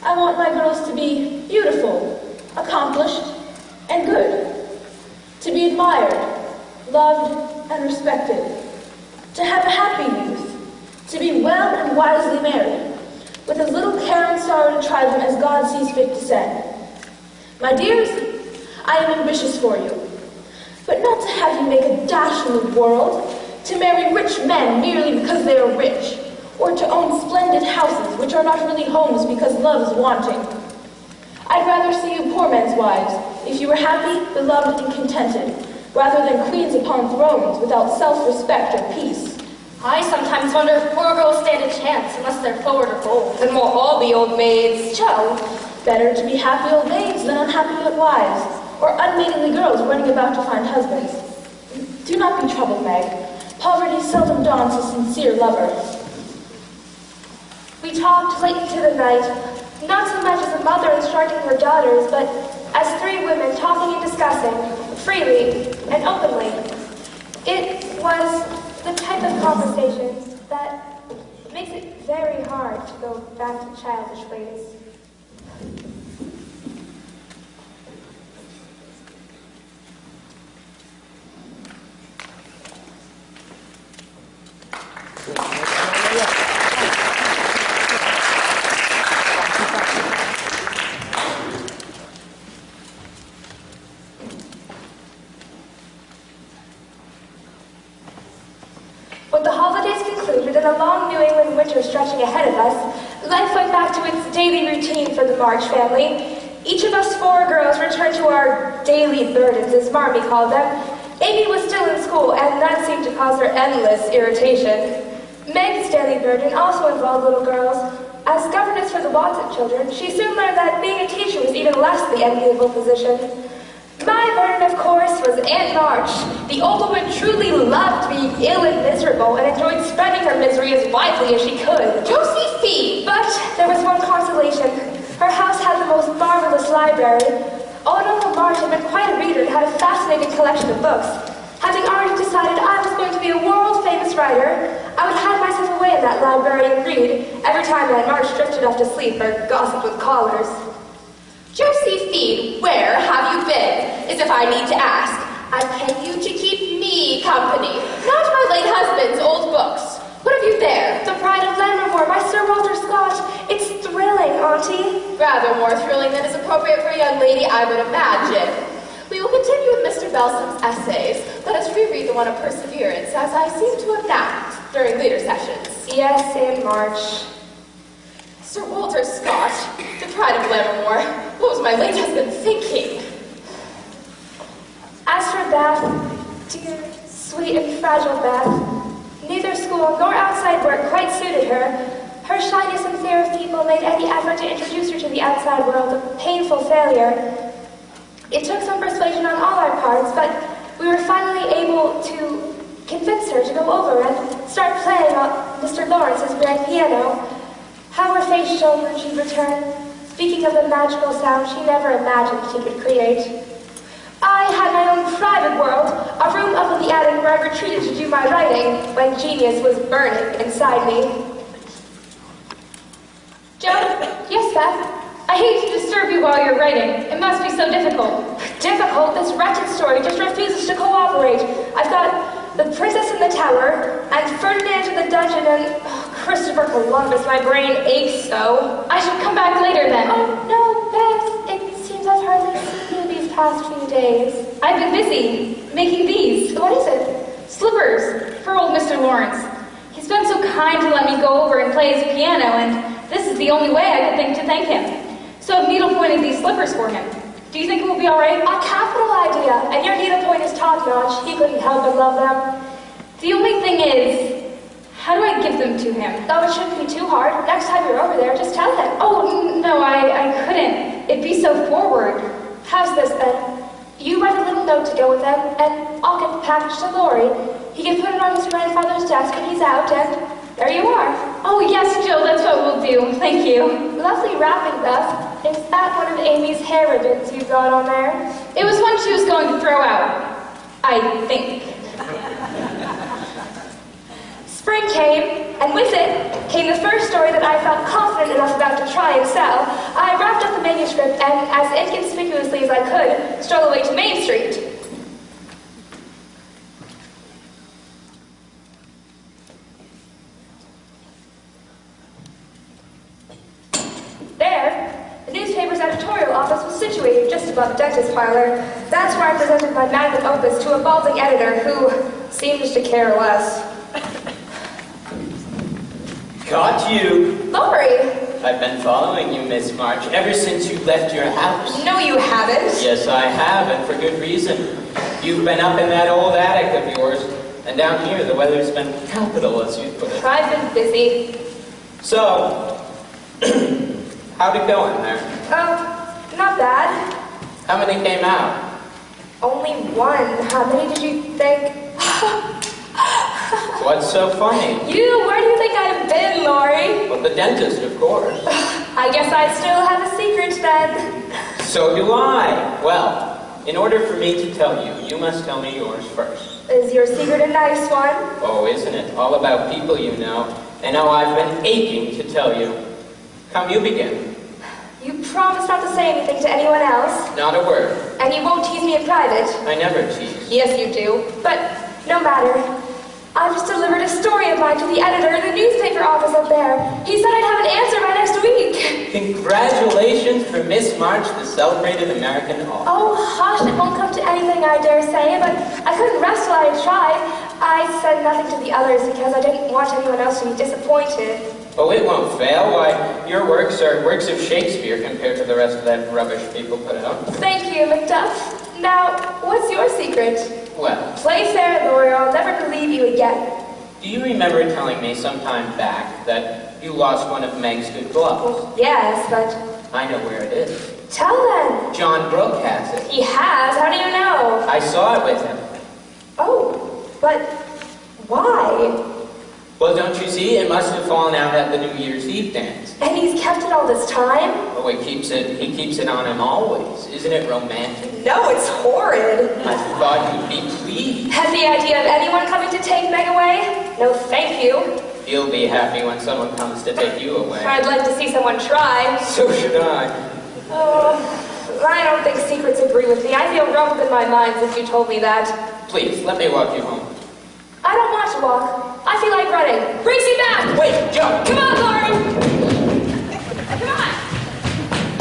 I want my girls to be beautiful, accomplished, and good. To be admired, loved, and respected. To have a happy youth. To be well and wisely married, with as little care and sorrow to try them as God sees fit to send. My dears, I am ambitious for you, but not to have you make a dash in the world, to marry rich men merely because they are rich, or to own splendid houses which are not really homes because love is wanting. I'd rather see you poor men's wives, if you were happy, beloved, and contented, rather than queens upon thrones without self-respect or peace. I sometimes wonder if poor girls stand a chance unless they're forward or bold. Then we'll all be old maids. Joe, better to be happy old maids than unhappy young wives, or unmaidenly girls running about to find husbands. Do not be troubled, Meg. Poverty seldom daunts a sincere lover. We talked late into the night, not so much as a mother instructing her daughters, but as three women talking and discussing, freely and openly. It was the type of conversation that makes it very hard to go back to childish ways. With the holidays concluded and a long New England winter stretching ahead of us, life went back to its daily routine for the March family. Each of us four girls returned to our daily burdens, as Marmee called them. Amy was still in school, and that seemed to cause her endless irritation. Meg's daily burden also involved little girls. As governess for the Watson children, she soon learned that being a teacher was even less the enviable position. My burden, of course, was Aunt March. The old woman truly loved being ill and miserable and enjoyed spreading her misery as widely as she could. Josephine! But there was one consolation. Her house had the most marvelous library. Old Uncle March had been quite a reader and had a fascinating collection of books. Having already decided I was going to be a world-famous writer, I would hide myself away in that library and read every time Aunt March drifted off to sleep or gossiped with callers. Josephine, where have you been? As if I need to ask. I pay you to keep me company, not my late husband's old books. What have you there? The Bride of Lammermoor by Sir Walter Scott. It's thrilling, Auntie. Rather more thrilling than is appropriate for a young lady, I would imagine. We will continue with Mr. Belsom's essays. Let us reread the one of Perseverance, as I seem to have napped during later sessions. Yes, Aunt March. Sir Walter Scott, the Pride of Lammermoor. What was my late husband thinking? As for Beth, dear, sweet, and fragile Beth, neither school nor outside work quite suited her. Her shyness and fear of people made any effort to introduce her to the outside world a painful failure. It took some persuasion on all our parts, but we were finally able to convince her to go over and start playing on Mr. Lawrence's grand piano. How her face shone when she returned. speaking of the magical sound she never imagined she could create. I had my own private world, a room up in the attic where I retreated to do my writing when genius was burning inside me. Joe? Yes, Beth? I hate to disturb you while you're writing. It must be so difficult. Difficult? This wretched story just refuses to cooperate. I've got the Princess in the Tower, and Ferdinand in the dungeon, and Christopher Columbus. My brain aches so. I should come back later then. Oh, no, Beth. It seems I've hardly seen you these past few days. I've been busy making these. What is it? Slippers for old Mr. Lawrence. He's been so kind to let me go over and play his piano, and this is the only way I could think to thank him. So I've needlepointed these slippers for him. Do you think it will be all right? A capital idea, and your needlepoint is top-notch. He couldn't help but love them. The only thing is, how do I give them to him? Oh, it shouldn't be too hard. Next time you're over there, just tell him. Oh, no, I couldn't. It'd be so forward. How's this, then? You write a little note to go with them, and I'll get the package to Laurie. He can put it on his grandfather's desk when he's out, and there you are. Oh, yes, Jill, that's what we'll do. Thank you. Lovely wrapping, Beth. Is that one of Amy's hair ribbons you've got on there? It was one she was going to throw out. I think. Spring came, and with it came the first story that I felt confident enough about to try and sell. I wrapped up the manuscript and, as inconspicuously as I could, strolled away to Main Street. There, the newspaper's editorial office was situated just above the dentist parlor. That's where I presented my magnum opus to a balding editor who seems to care less. Got you. Laurie! I've been following you, Miss March, ever since you left your house. No, you haven't. Yes, I have, and for good reason. You've been up in that old attic of yours, and down here the weather's been capital, as you put it. I've been busy. So, how'd it go in there? Not bad. How many came out? Only one. How many did you think? What's so funny? Where do you think I've been, Laurie? Well, the dentist, of course. I guess I still have a secret then. So do I. Well, in order for me to tell you, you must tell me yours first. Is your secret a nice one? Oh, isn't it? All about people you know, and how I've been aching to tell you. Come, you begin. You promise not to say anything to anyone else? Not a word. And you won't tease me in private? I never tease. Yes, you do. But no matter. I've just delivered a story of mine to the editor in the newspaper office up there. He said I'd have an answer by next week. Congratulations for Miss March, the celebrated American author. Oh, hush, it won't come to anything, I dare say, but I couldn't rest till I had tried. I said nothing to the others because I didn't want anyone else to be disappointed. Oh, it won't fail. Why, your works are works of Shakespeare compared to the rest of that rubbish people put out. Thank you, Macduff. Now, what's your secret? Well, Play fair, Laurie, I'll never believe you again. do you remember telling me some time back that you lost one of Meg's good gloves? Yes, but I know where it is. tell them. John Brooke has it. He has? How do you know? I saw it with him. Oh, but why? Well, don't you see? It must have fallen out at the New Year's Eve dance. And he's kept it all this time? Oh, he keeps it on him always. Isn't it romantic? No, it's horrid. I thought you'd be pleased. Has the idea of anyone coming to take Meg away? No, thank you. You'll be happy when someone comes to take you away. I'd like to see someone try. So should I. Oh, I don't think secrets agree with me. I feel rumbled in my mind since you told me that. Please, let me walk you home. I don't want to walk. I feel like running. Race me back! Wait, Joe! Come on, Laurie! Come on!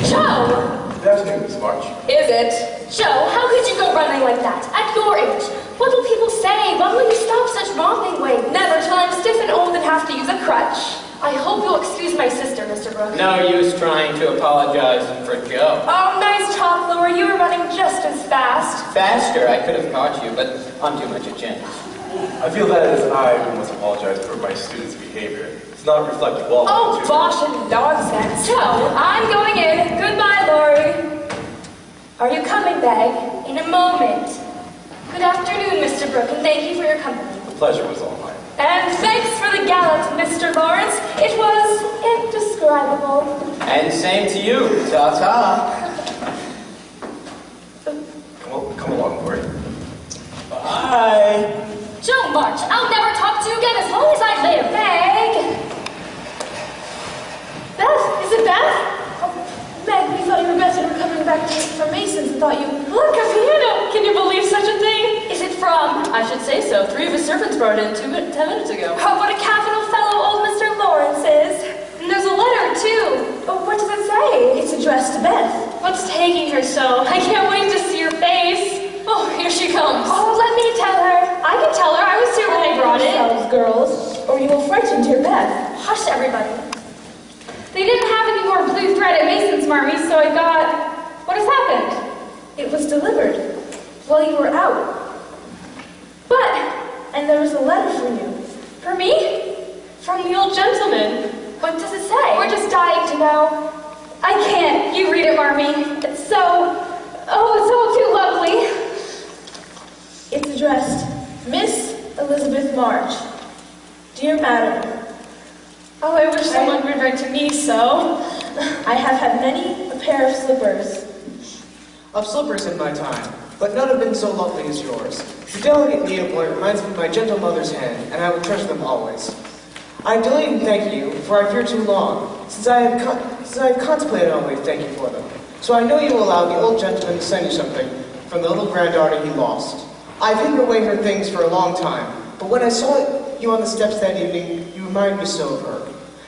Joe! Good afternoon, Miss March. Is it? Joe, how could you go running like that? At your age? What will people say? When will you stop such romping way? Never till I'm stiff and old and have to use a crutch. I hope you'll excuse my sister, Mr. Brooke. No use trying to apologize for Joe. Oh, nice talk, Laurie. You were running just as fast. Faster, I could have caught you, but I'm too much a gent. I feel that it is I who must apologize for my students' behavior. It's not reflected well. Oh, bosh and nonsense. Joe, I'm going in. Goodbye, Laurie. Are you coming, Meg? In a moment. Good afternoon, Mr. Brooke, and thank you for your company. The pleasure was all mine. And thanks for the gallant, Mr. Lawrence. It was indescribable. And same to you. Ta-ta. Come along, Lori. Bye. Joe March, I'll never talk to you again as long as I live. Meg! Beth, is it Beth? Oh, Meg, we thought you were Beth and were coming back from Mason's and thought you... Look, a piano! Can you believe such a thing? Is it from? I should say so. 3 of his servants brought it in 10 minutes ago. Oh, what a capital fellow old Mr. Lawrence is. And there's a letter, too. Oh, what does it say? It's addressed to Beth. What's taking her so? I can't wait to see her face. Oh, here she comes. Oh, let me tell her. I can tell her. I was here when they brought it. Yourselves, girls, or you will frighten dear Beth. Hush, everybody. They didn't have any more blue thread at Mason's, Marmee, so I got... What has happened? It was delivered while you were out. But, And there was a letter for you. for me? From the old gentleman. What does it say? We're just dying to know. I can't. You read it, Marmee. It's so... Oh, it's all too lovely. It's addressed, Miss Elizabeth March. Dear Madam, Oh, I wish someone would write to me so. I have had many a pair of slippers. Of slippers in my time, but none have been so lovely as yours. The delicate needlepoint reminds me of my gentle mother's hand, and I will treasure them always. I am delayed in thanking you, for I fear too long, since I have contemplated on way to thank you for them. So I know you will allow the old gentleman to send you something from the little granddaughter he lost. I've hidden away her things for a long time, but when I saw you on the steps that evening, you reminded me so of her.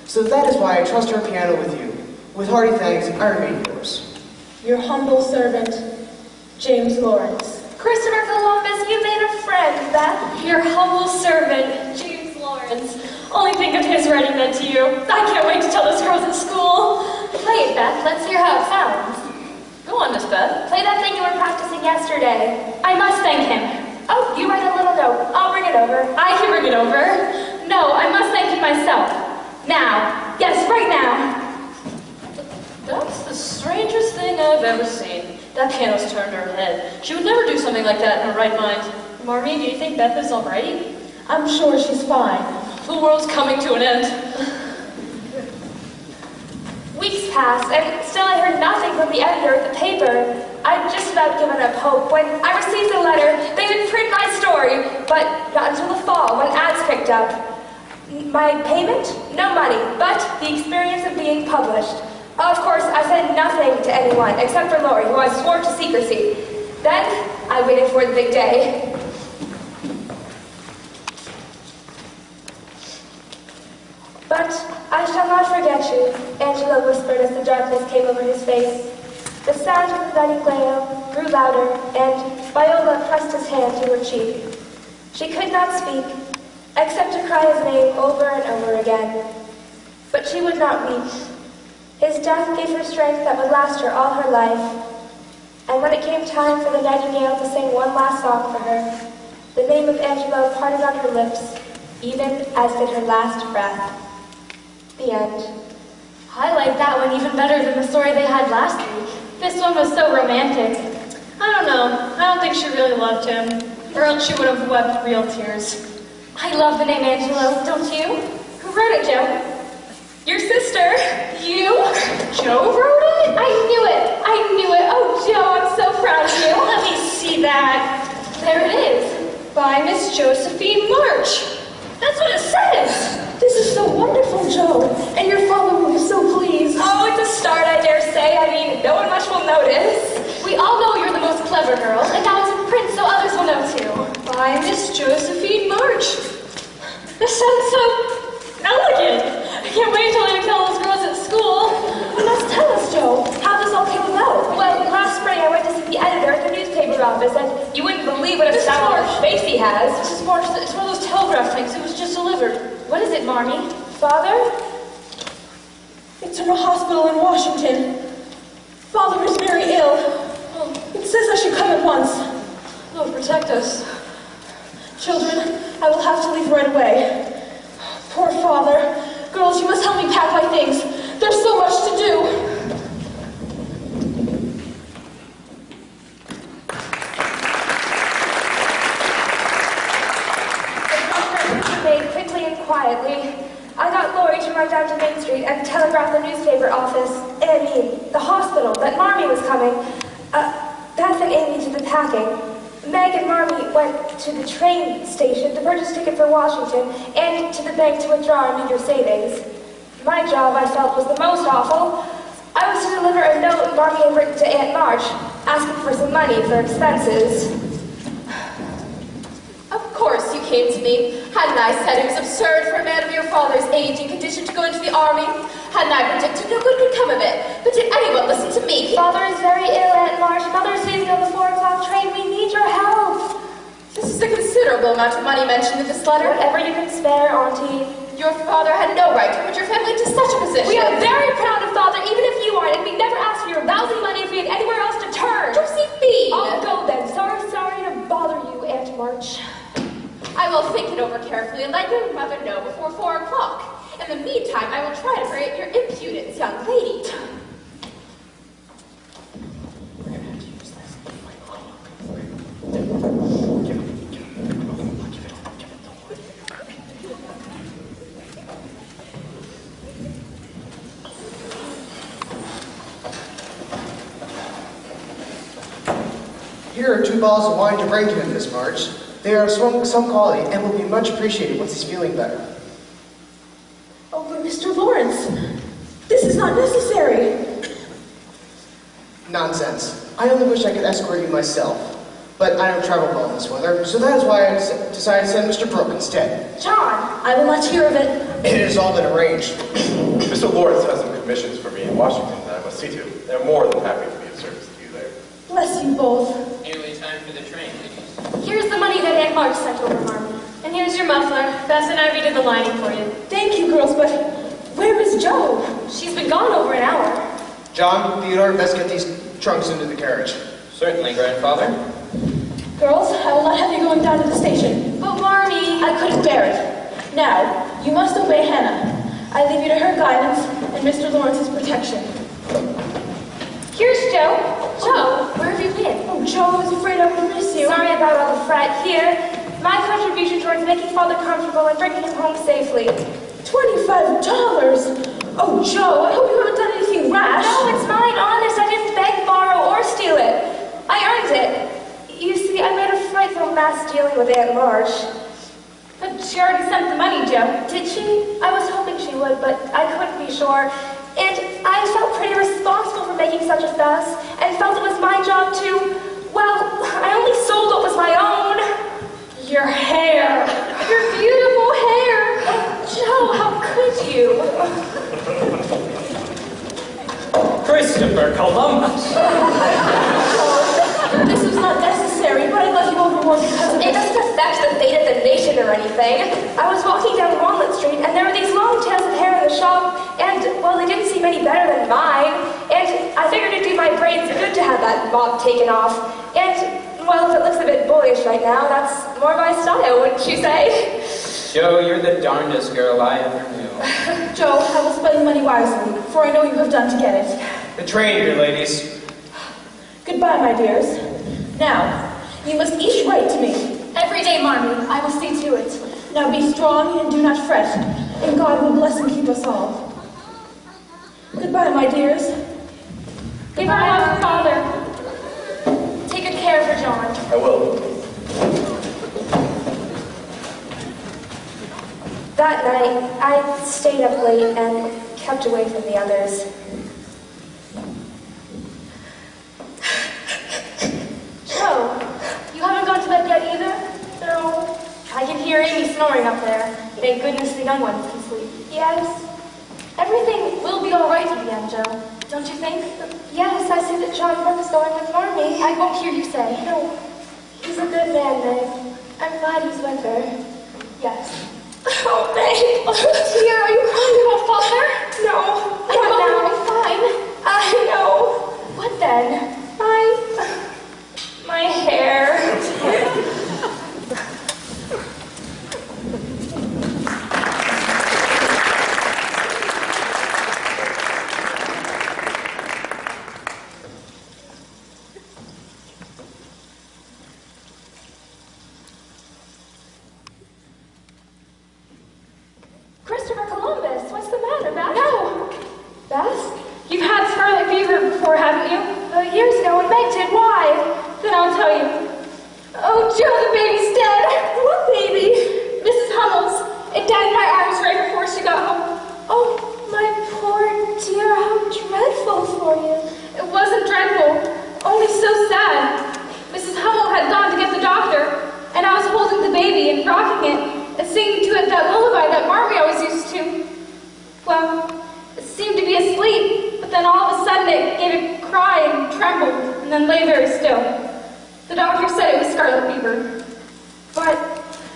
So that is why I trust her piano with you. With hearty thanks, I remain yours. Your humble servant, James Lawrence. Christopher Columbus, you made a friend, Beth. Your humble servant, James Lawrence. Only think of his writing that to you. I can't wait to tell those girls at school. Play it, Beth. Let's hear how it sounds. Go on, Miss Beth. Play that thing you were practicing yesterday. I must thank him. Oh, you write a little note. I'll bring it over. I can bring it over. No, I must thank him myself. Now. Yes, right now. That's the strangest thing I've ever seen. That piano's turned her head. She would never do something like that in her right mind. Marmee, do you think Beth is all right? I'm sure she's fine. The world's coming to an end. Weeks passed, and still I heard nothing from the editor of the paper. I'd just about given up hope when I received a letter. They would print my story, but not until the fall when ads picked up. My payment? No money, but the experience of being published. Of course, I said nothing to anyone except for Lori, who I swore to secrecy. Then I waited for the big day. But I shall not forget you, Angelo whispered as the darkness came over his face. The sound of the Vanigleo grew louder, and Viola pressed his hand to her cheek. She could not speak, except to cry his name over and over again. But she would not weep. His death gave her strength that would last her all her life. And when it came time for the nightingale to sing one last song for her, the name of Angelo parted on her lips, even as did her last breath. The end. I like that one even better than the story they had last week. This one was so romantic. I don't know. I don't think she really loved him. Or else she would have wept real tears. I love the name Angelo, don't you? Who wrote it, Joe? Your sister. You? Joe wrote it? I knew it. I knew it. Oh, Joe, I'm so proud of you. Let me see that. There it is. By Miss Josephine March. That's what it says. This is so wonderful, Joe, and your father will be so pleased. Oh, it's a start, I dare say. I mean, no one much will notice. We all know you're the most clever girl, and now it's in print so others will know too. By Miss Josephine March. This sounds so elegant. I can't wait till I tell those girls at school. You must tell us, Joe, how this all came about. Well, last spring I went to see the editor at the newspaper office, and you wouldn't believe what a sour face he has. Mrs. March, it's one of those telegraph things. It was just delivered. What is it, Marmee? Father? It's from a hospital in Washington. Father is very ill. It says I should come at once. Lord, protect us. Children, I will have to leave right away. Poor father. Girls, you must help me pack my things. There's so much to do. Made quick newspaper office, the hospital, that Marmee was coming. Beth and Amy did the packing. Meg and Marmee went to the train station to purchase a ticket for Washington and to the bank to withdraw our meager savings. My job, I felt, was the most awful. I was to deliver a note Marmee had written to Aunt March, asking for some money for expenses. Of course you came to me. Hadn't I said it was absurd for a man of your father's age and condition to go into the army? Hadn't I predicted no good could come of it? But did anyone listen to me? Father is very ill, Aunt March. Mother is leaving on the 4 o'clock train. We need your help. This is a considerable amount of money mentioned in this letter. Whatever you can spare, Auntie. Your father had no right to put your family into such a position. We are very proud of Father, even if you aren't, and we never asked for your lousy money if we had anywhere else to turn. Josephine! I'll go then. Sorry to bother you, Aunt March. I will think it over carefully and let your mother know before 4 o'clock. In the meantime, I will try to forget your impudence, young lady. Here are 2 bottles of wine to bring to him, Miss March. They are of some quality and will be much appreciated once he's feeling better. Oh, but Mr. Lawrence, this is not necessary. Nonsense. I only wish I could escort you myself. But I don't travel well in this weather, so that is why I decided to send Mr. Brooke instead. John, I will not hear of it. It has all been arranged. Mr. Lawrence has some commissions for me in Washington that I must see to. They're more than happy to be of service to you there. Bless you both. Nearly time for the train, ladies. Here's the money that Aunt March sent over, Marmee. And here's your muffler. Bess and I redid the lining for you. Thank you, girls, but where is Joe? She's been gone over an hour. John, Theodore, best get these trunks into the carriage. Certainly, grandfather. Girls, I will not have you going down to the station. But Marmee... I couldn't bear it. Now, you must obey Hannah. I leave you to her guidance and Mr. Lawrence's protection. Here's Joe. Joe, where have you been? Oh, Joe, I was afraid I would miss you. Sorry about all the fret. Here, my contribution towards making Father comfortable and bringing him home safely. $25? Oh, Joe, I hope you haven't done anything rash. No, it's mine, honest. I didn't beg, borrow, or steal it. I earned it. You see, I made a frightful mess dealing with Aunt March. But she already sent the money, Joe. Did she? I was hoping she would, but I couldn't be sure. And I felt pretty responsible for making such a fuss, and felt it was my job to, well, I only sold what was my own. Your hair. Your beautiful hair. Joe, how could you? Christopher Columbus! This was not necessary, but I let you overboard because of It doesn't affect the fate of the nation or anything. I was walking down Walnut Street, and there were these long tails of hair in the shop, and, well, they didn't seem any better than mine. And I figured it'd do my braids good to have that bob taken off. And, well, if it looks a bit boyish right now, that's more my style, wouldn't you say? Joe, you're the darndest girl I ever knew. Joe, I will spend money wisely, for I know you have done to get it. The train, dear ladies. Goodbye, my dears. Now, you must each write to me. Every day, Marmee. I will see to it. Now be strong and do not fret, and God will bless and keep us all. Goodbye, my dears. Give our love to Father. Take good care for John. I will. That night, I stayed up late and kept away from the others. Joe, you haven't gone to bed yet either? No. I can hear Amy snoring up there. Thank goodness the young ones can sleep. Yes. Everything will be all right in the end, Joe. Don't you think? Yes, I see that John Brooke is going with Marmee. I won't hear you say. No. He's a good man, Meg. I'm glad he's with her. Yes. Oh, Meg. Dear, are you crying about Father? No. I know you'll be fine. I know. What then? My hair. Christopher Columbus, what's the matter, Beth? No. Beth? scarlet fever before, haven't you? Years ago when Meg did. Why? Then I'll tell you. Oh, Joe, the baby's dead. What baby? Mrs. Hummel's. It died in my arms right before she got home. Oh, my poor dear, how dreadful for you. It wasn't dreadful, only so sad. Mrs. Hummel had gone to get the doctor, and I was holding the baby and rocking it and singing to it that lullaby that Marmy always used to. Well, it seemed to be asleep, but then all of a sudden it gave a cry and trembled, and then lay very still. The doctor said it was scarlet fever. But,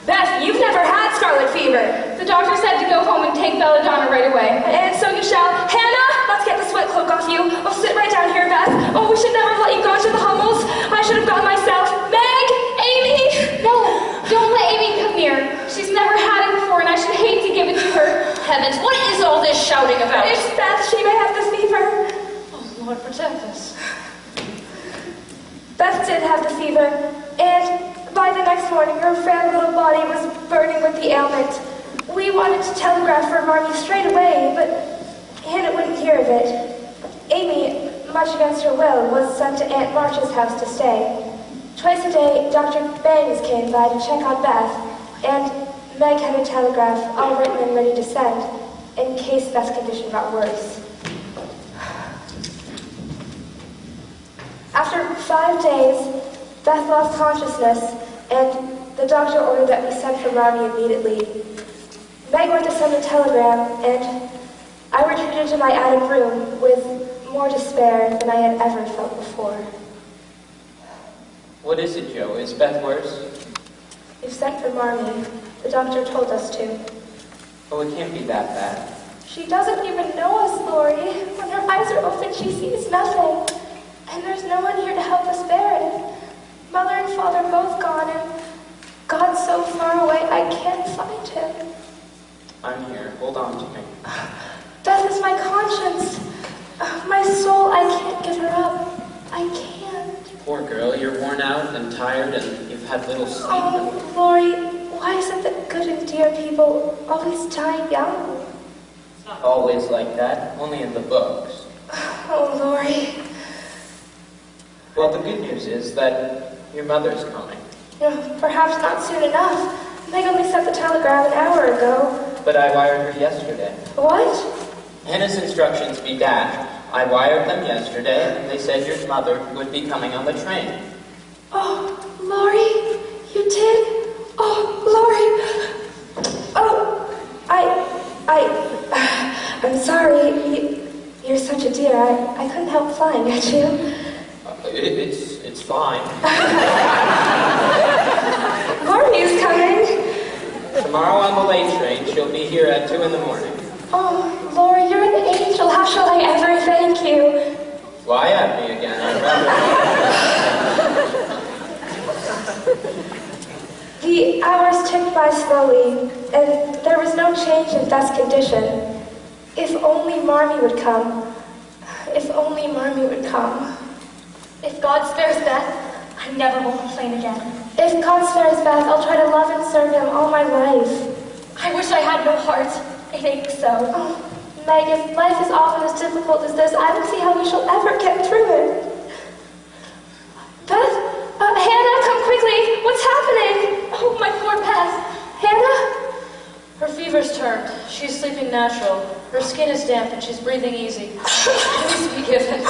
Beth, you've never had scarlet fever. The doctor said to go home and take belladonna right away. And so you shall. Hannah, let's get the sweat cloak off you. Oh, sit right down here, Beth. Oh, we should never have let you go to the Hummels. I should have gone myself. Meg! Amy! No, don't let Amy come near. She's never had it before, and I should hate to give it to her. Heavens, what is all this shouting about? It's Beth. She may have the fever. Oh, Lord, protect us. Beth did have the fever, and by the next morning, her frail little body was burning with the ailment. We wanted to telegraph for Marmy straight away, but Hannah wouldn't hear of it. Amy, much against her will, was sent to Aunt March's house to stay. Twice a day, Dr. Bangs came by to check on Beth, and Meg had a telegraph all written and ready to send, in case Beth's condition got worse. After 5 days, Beth lost consciousness, and the doctor ordered that we send for Marmy immediately. Meg went to send a telegram, and I retreated to my attic room with more despair than I had ever felt before. What is it, Joe? Is Beth worse? We've sent for Marmy. The doctor told us to. Oh, it can't be that bad. She doesn't even know us, Lori. When her eyes are open, she sees nothing. And there's no one here to help us bear it. Mother and father both gone, and God's so far away, I can't find him. I'm here. Hold on to me. Death is my conscience. My soul, I can't give her up. I can't. Poor girl, you're worn out and tired and you've had little sleep. Oh, Lori, why is it that good and dear people always die young? It's not always like that, only in the books. Oh, Lori. Well, the good news is that your mother's coming. Perhaps not soon enough. Meg only sent the telegram an hour ago. But I wired her yesterday. What? Hannah's instructions be dashed. I wired them yesterday, and they said your mother would be coming on the train. Oh, Lori, you did? Oh, Lori. Oh, I'm sorry. You're such a dear. I couldn't help flying at you. It's fine. Marmy's coming. Tomorrow on the late train, she'll be here at 2 in the morning. Oh, Lori, you're an angel. How shall I ever thank you? Fly at me again, I'd rather. The hours ticked by slowly, and there was no change in Beth's condition. If only Marmy would come. If only Marmy would come. If God spares Beth, I never will complain again. If God spares Beth, I'll try to love and serve him all my life. I wish I had no heart. It aches so. Oh, Meg, if life is often as difficult as this, I don't see how we shall ever get through it. Beth? Hannah, come quickly. What's happening? Oh, my poor Beth. Hannah? Her fever's turned. She's sleeping natural. Her skin is damp and she's breathing easy. Please be given.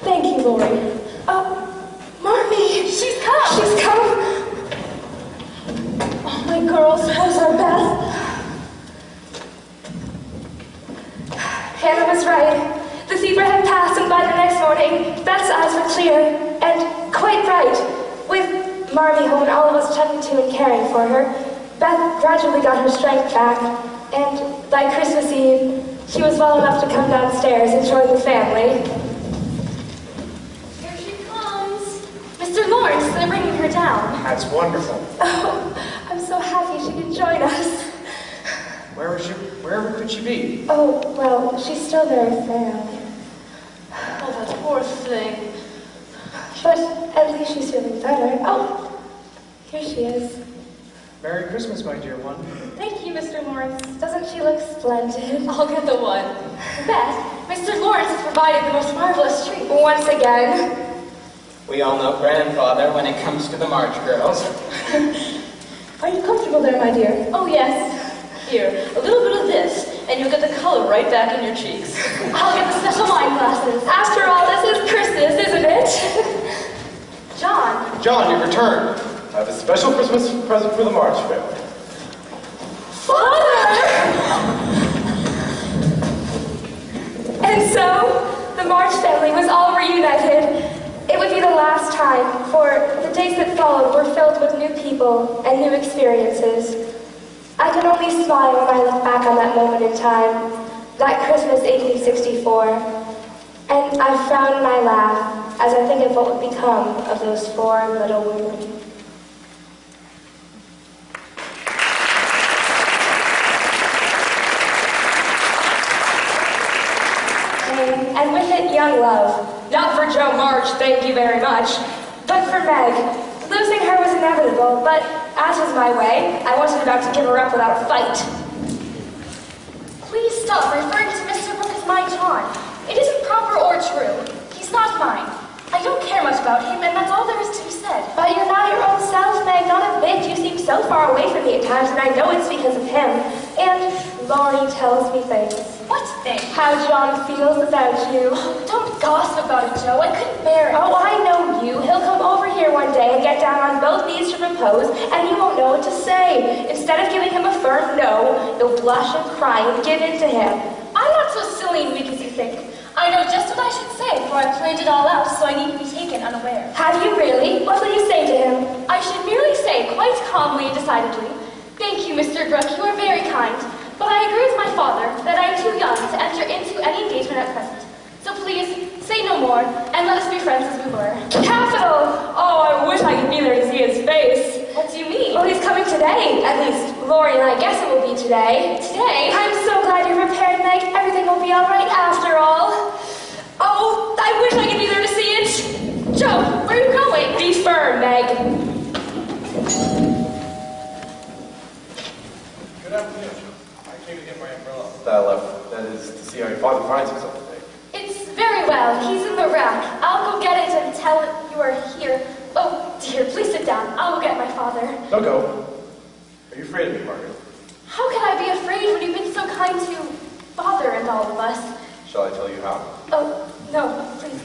Thank you, Lori. Marmy! She's come! She's come! Oh, my girls, how's our Beth? Hannah was right. The fever had passed, and by the next morning, Beth's eyes were clear and quite bright. With Marmy home and all of us tending to and caring for her, Beth gradually got her strength back, and by Christmas Eve, she was well enough to come downstairs and join the family. Here she comes. Mr. Lawrence, they're bringing her down. That's wonderful. Oh, I'm so happy she could join us. Wherever could she be? Oh, well, she's still very frail. Oh, that poor thing. But at least she's feeling better. Oh, here she is. Merry Christmas, my dear one. Thank you, Mr. Lawrence. Lawrence. Doesn't she look splendid? I'll get the one. Beth, Mr. Lawrence has provided the most marvelous treat. Once again. We all know grandfather when it comes to the March girls. Are you comfortable there, my dear? Oh, yes. Here, a little bit of this, and you'll get the color right back in your cheeks. I'll get the special wine glasses. After all, this is Christmas, isn't it? John, John, you've returned. I have a special Christmas present for the March family. Father! And so, the March family was all reunited. It would be the last time, for the days that followed were filled with new people and new experiences. I can only smile when I look back on that moment in time, that Christmas 1864, and I frown and I laugh as I think of what would become of those four little women. And with it, young love. Not for Joe March, thank you very much, but for Meg. Losing her was inevitable, but as was my way, I wasn't about to give her up without a fight. Please stop referring to Mr. Brooke as my John. It isn't proper or true. He's not mine. I don't care much about him, and that's all there is to be said. But you're not your own self, Meg, not a bit. You seem so far away from me at times, and I know it's because of him. And Laurie tells me things. What thing? How John feels about you. Don't gossip about it, Joe. I couldn't bear it. Oh, I know you. He'll come over here one day and get down on both knees to propose, and you won't know what to say. Instead of giving him a firm no, you'll blush and cry and give in to him. I'm not so silly and weak as you think. I know just what I should say before I planned it all out, so I needn't be taken unaware. Have you really? What will you say to him? I should merely say, quite calmly and decidedly, "Thank you, Mr. Brooke, you are very kind, but I agree with my father that I am too young to enter into any engagement at present. So please, say no more, and let us be friends as we were." Capital! Oh, I wish I could be there to see his face. What do you mean? Well, he's coming today. At least, Laurie and I guess it will be today. Today? I'm so glad you're prepared, Meg. Everything will be all right after all. Oh, I wish I could be there to see it. Joe, where are you going? Be firm, Meg. Good afternoon. I came to get my umbrella that I left. That is to see how your father finds himself today. It's very well. He's in the rack. I'll go get it and tell it you are here. Oh, dear, please sit down. I'll go get my father. Don't go. Are you afraid of me, Margaret? How can I be afraid when you've been so kind to Father and all of us? Shall I tell you how? Oh, no, please.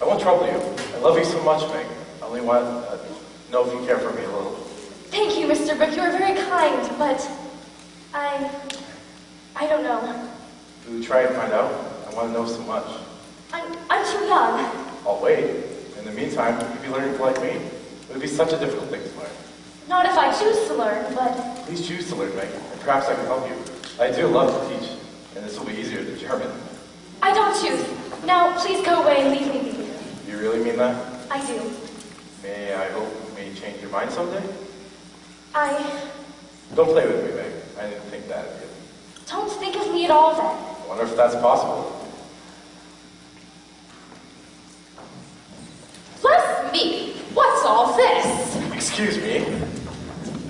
I won't trouble you. I love you so much, Meg. I only want to know if you care for me a little. Thank you, Mr. Brooke. You are very kind, but I don't know. Will you try and find out? I want to know so much. I'm too young. I'll wait. In the meantime, you could be learning to like me. It would be such a difficult thing to learn. Not if I choose to learn, but Please choose to learn, Meg, and perhaps I can help you. I do love to teach, and this will be easier than German. I don't choose. Now, please go away and leave me be. You really mean that? I do. May I hope you may change your mind someday? I Don't play with me, Meg. I didn't think that of you. don't think of me at all then. I wonder if that's possible. Bless me! What's all this? Excuse me.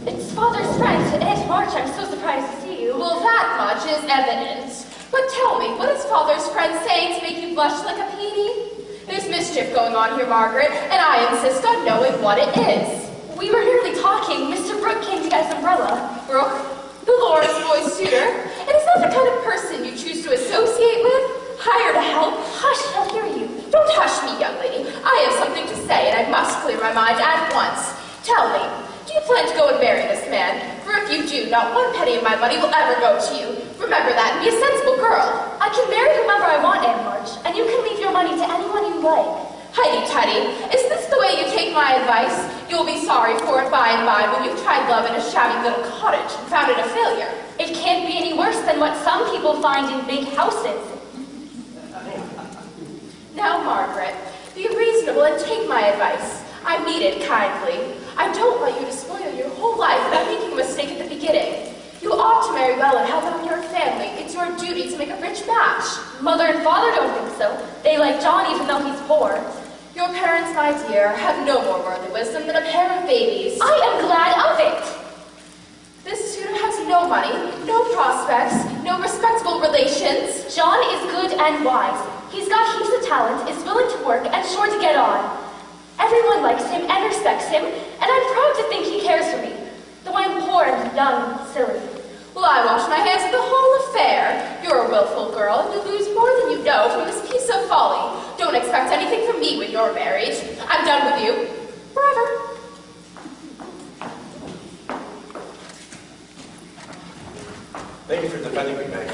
It's Father's friend, Aunt March. I'm so surprised to see you. Well, that much is evident. But tell me, what is Father's friend saying to make you blush like a peony? There's mischief going on here, Margaret, and I insist on knowing what it is. We were nearly talking. Mr. Brooke came to get his umbrella. Brooke, the Lawrence boy's tutor, and is that the kind of person you choose to associate with? Hire to help? Hush, he'll hear you. Don't hush me, young lady. I have something to say, and I must clear my mind at once. Tell me, do you plan to go and marry this man? For if you do, not one penny of my money will ever go to you. Remember that and be a sensible girl. I can marry whomever I want, Aunt March, and you can leave your money to anyone you like. Heighty-tutty, is this the way you take my advice? You'll be sorry for it by and by when you've tried love in a shabby little cottage and found it a failure. It can't be any worse than what some people find in big houses. Now, Margaret, be reasonable and take my advice. I mean it kindly. I don't want you to spoil your whole life by making a mistake at the beginning. You ought to marry well and have on your family. It's your duty to make a rich match. Mother and Father don't think so. They like John even though he's poor. Your parents, my dear, have no more worldly wisdom than a pair of babies. I am glad of it. and wise. He's got heaps of talent, is willing to work, and sure to get on. Everyone likes him and respects him, and I'm proud to think he cares for me, though I'm poor and young and silly. Well, I wash my hands of the whole affair. You're a willful girl, and you lose more than you know from this piece of folly. Don't expect anything from me when you're married. I'm done with you. Forever. Thank you for defending me, Meg.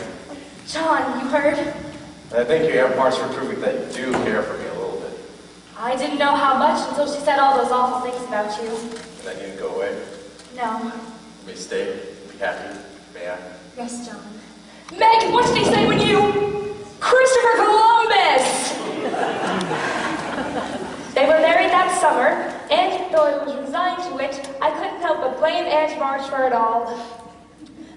John, you heard? And I thank you, Aunt March, for proving that you do care for me a little bit. I didn't know how much until she said all those awful things about you. And I need to go away. No. May I stay? Be happy? May I? Yes, John. Meg, what did he say when you... Christopher Columbus! They were married that summer, and though I was resigned to it, I couldn't help but blame Aunt March for it all.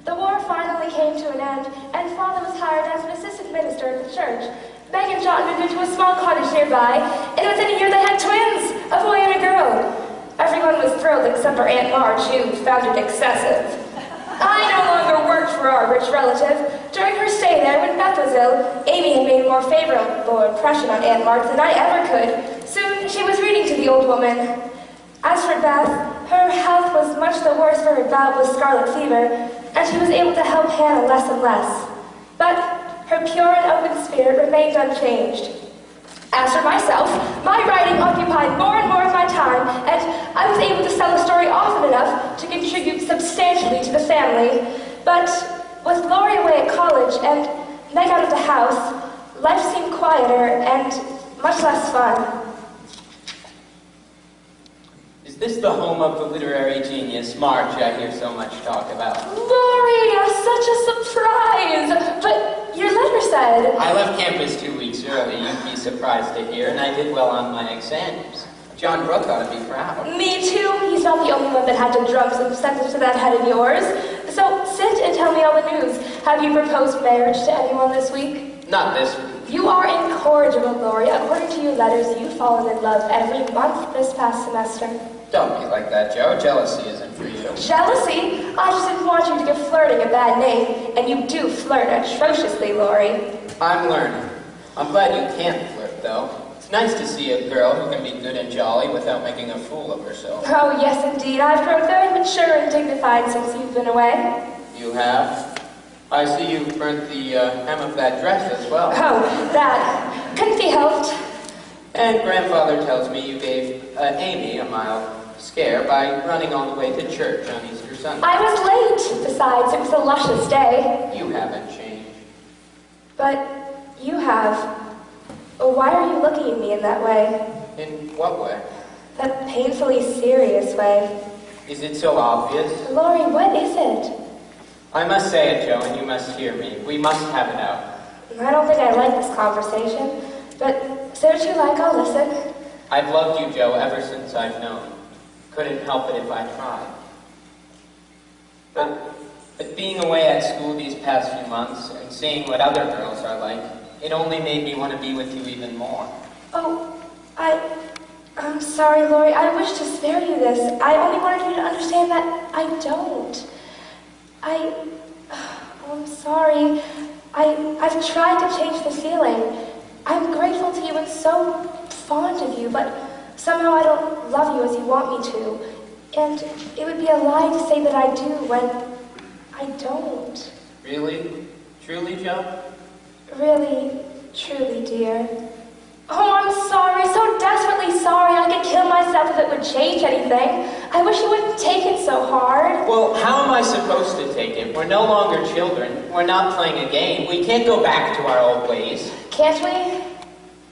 The war finally came to an end, and Father was hired as an assistant minister at the church. Meg and John moved into a small cottage nearby, and within a year they had twins, a boy and a girl. Everyone was thrilled except for Aunt March, who found it excessive. I no longer worked for our rich relative. During her stay there, when Beth was ill, Amy had made a more favorable impression on Aunt March than I ever could. Soon, she was reading to the old woman. As for Beth, her health was much the worse for her bout with scarlet fever, and she was able to help Hannah less and less. But her pure and open spirit remained unchanged. As for myself, my writing occupied more and more of my time, and I was able to sell a story often enough to contribute substantially to the family. But with Laurie away at college and Meg out of the house, life seemed quieter and much less fun. Is this the home of the literary genius, March, I hear so much talk about? Laurie, such a surprise! But your letter said... I left campus 2 weeks early, you'd be surprised to hear, and I did well on my exams. John Brooke ought to be proud. Me too. He's not the only one that had to drum some sense to that head of yours. So sit and tell me all the news. Have you proposed marriage to anyone this week? Not this week. You are incorrigible, Laurie. According to your letters, you've fallen in love every month this past semester. Don't be like that, Joe. Jealousy isn't for you. Jealousy? I just didn't want you to give flirting a bad name. And you do flirt atrociously, Laurie. I'm learning. I'm glad you can't flirt, though. It's nice to see a girl who can be good and jolly without making a fool of herself. Oh, yes, indeed. I've grown very mature and dignified since you've been away. You have? I see you've burnt the hem of that dress as well. Oh, that. Couldn't be helped. And Grandfather tells me you gave Amy a mild scare by running all the way to church on Easter Sunday. I was late. Besides, it was a luscious day. You haven't changed. But you have. Why are you looking at me in that way? In what way? That painfully serious way. Is it so obvious? Laurie, what is it? I must say it, Joe, and you must hear me. We must have it out. I don't think I like this conversation, but say what you like, I'll listen. I've loved you, Joe, ever since I've known. Couldn't help it if I tried. But being away at school these past few months and seeing what other girls are like, it only made me want to be with you even more. Oh, I'm sorry, Laurie. I wish to spare you this. I only wanted you to understand that I don't. I'm sorry. I've tried to change the feeling. I'm grateful to you and so fond of you, but somehow I don't love you as you want me to. And it would be a lie to say that I do when I don't. Really? Truly, Joe? Really, truly, dear. Oh, I'm sorry, so desperately sorry. I could kill myself if it would change anything. I wish you wouldn't take it so hard. Well, how am I supposed to take it? We're no longer children. We're not playing a game. We can't go back to our old ways. Can't we?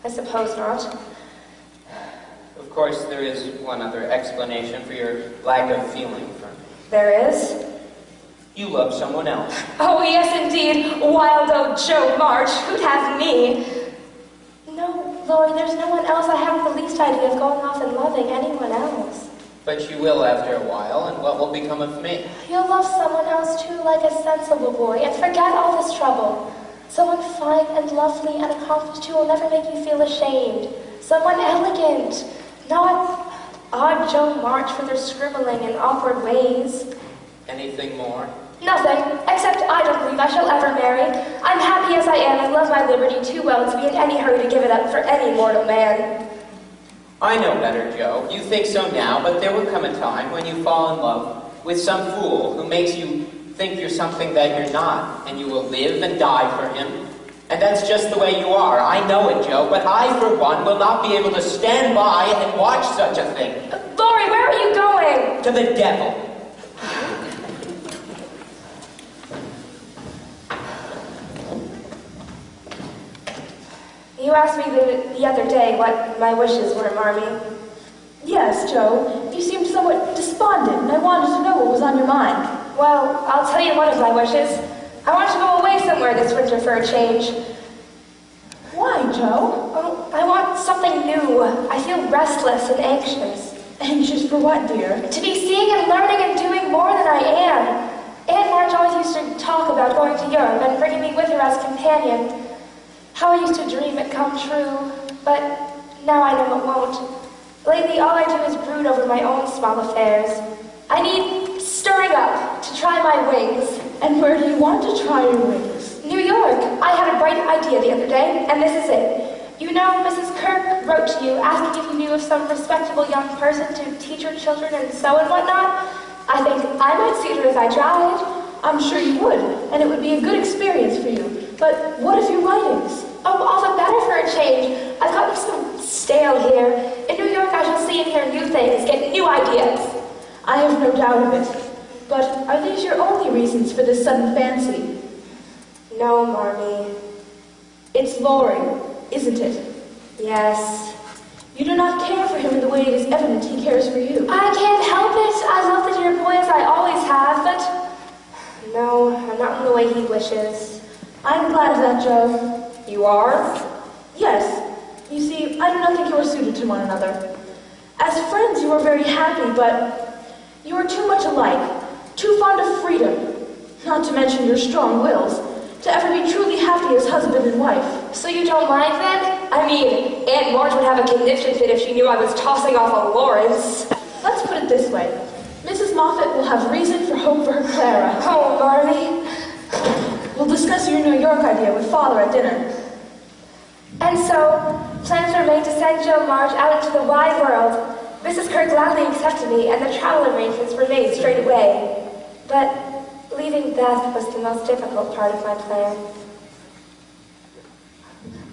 I suppose not. Of course, there is one other explanation for your lack of feeling for me. There is? You love someone else. Oh, yes, indeed. Wild old Joe March. Who'd have me? No, Laurie, there's no one else. I haven't the least idea of going off and loving anyone else. But you will after a while, and what will become of me? You'll love someone else, too, like a sensible boy, and forget all this trouble. Someone fine and lovely and accomplished who will never make you feel ashamed. Someone elegant. Not odd Joe March with her scribbling in awkward ways. Anything more? Nothing, except I don't believe I shall ever marry. I'm happy as I am and love my liberty too well to be in any hurry to give it up for any mortal man. I know better, Joe. You think so now, but there will come a time when you fall in love with some fool who makes you think you're something that you're not, and you will live and die for him. And that's just the way you are. I know it, Joe, but I, for one, will not be able to stand by and watch such a thing. Laurie, where are you going? To the devil. You asked me the other day what my wishes were, Marmee. Yes, Joe. You seemed somewhat despondent, and I wanted to know what was on your mind. Well, I'll tell you one of my wishes. I want to go away somewhere this winter for a change. Why, Joe? Oh, I want something new. I feel restless and anxious. Anxious for what, dear? To be seeing and learning and doing more than I am. Aunt March always used to talk about going to Europe and bringing me with her as companion. How I used to dream it come true, but now I know it won't. Lately, all I do is brood over my own small affairs. I need stirring up to try my wings. And where do you want to try your wings? New York. I had a bright idea the other day, and this is it. You know, Mrs. Kirk wrote to you asking if you knew of some respectable young person to teach her children and sew and whatnot. I think I might suit her if I tried. I'm sure you would, and it would be a good experience for you. But what if your writings? Oh, all the better for a change. I've gotten so stale here. In New York, I shall see and hear new things, get new ideas. I have no doubt of it. But are these your only reasons for this sudden fancy? No, Marmee. It's Laurie, isn't it? Yes. You do not care for him in the way it is evident he cares for you. I can't help it. I love the dear boy as I always have, but... No, I'm not in the way he wishes. I'm glad of that, Joe. You are? Yes. You see, I do not think you are suited to one another. As friends, you are very happy, but you are too much alike, too fond of freedom, not to mention your strong wills, to ever be truly happy as husband and wife. So you don't mind then? I mean, Aunt Marge would have a conniption fit if she knew I was tossing off a Lawrence. Let's put it this way. Mrs. Moffat will have reason for hope for her Clara. Oh, Marmee. We'll discuss your New York idea with Father at dinner. And so, plans were made to send Joe March out into the wide world. Mrs. Kirk gladly accepted me, and the travel arrangements were made straight away. But leaving Beth was the most difficult part of my plan.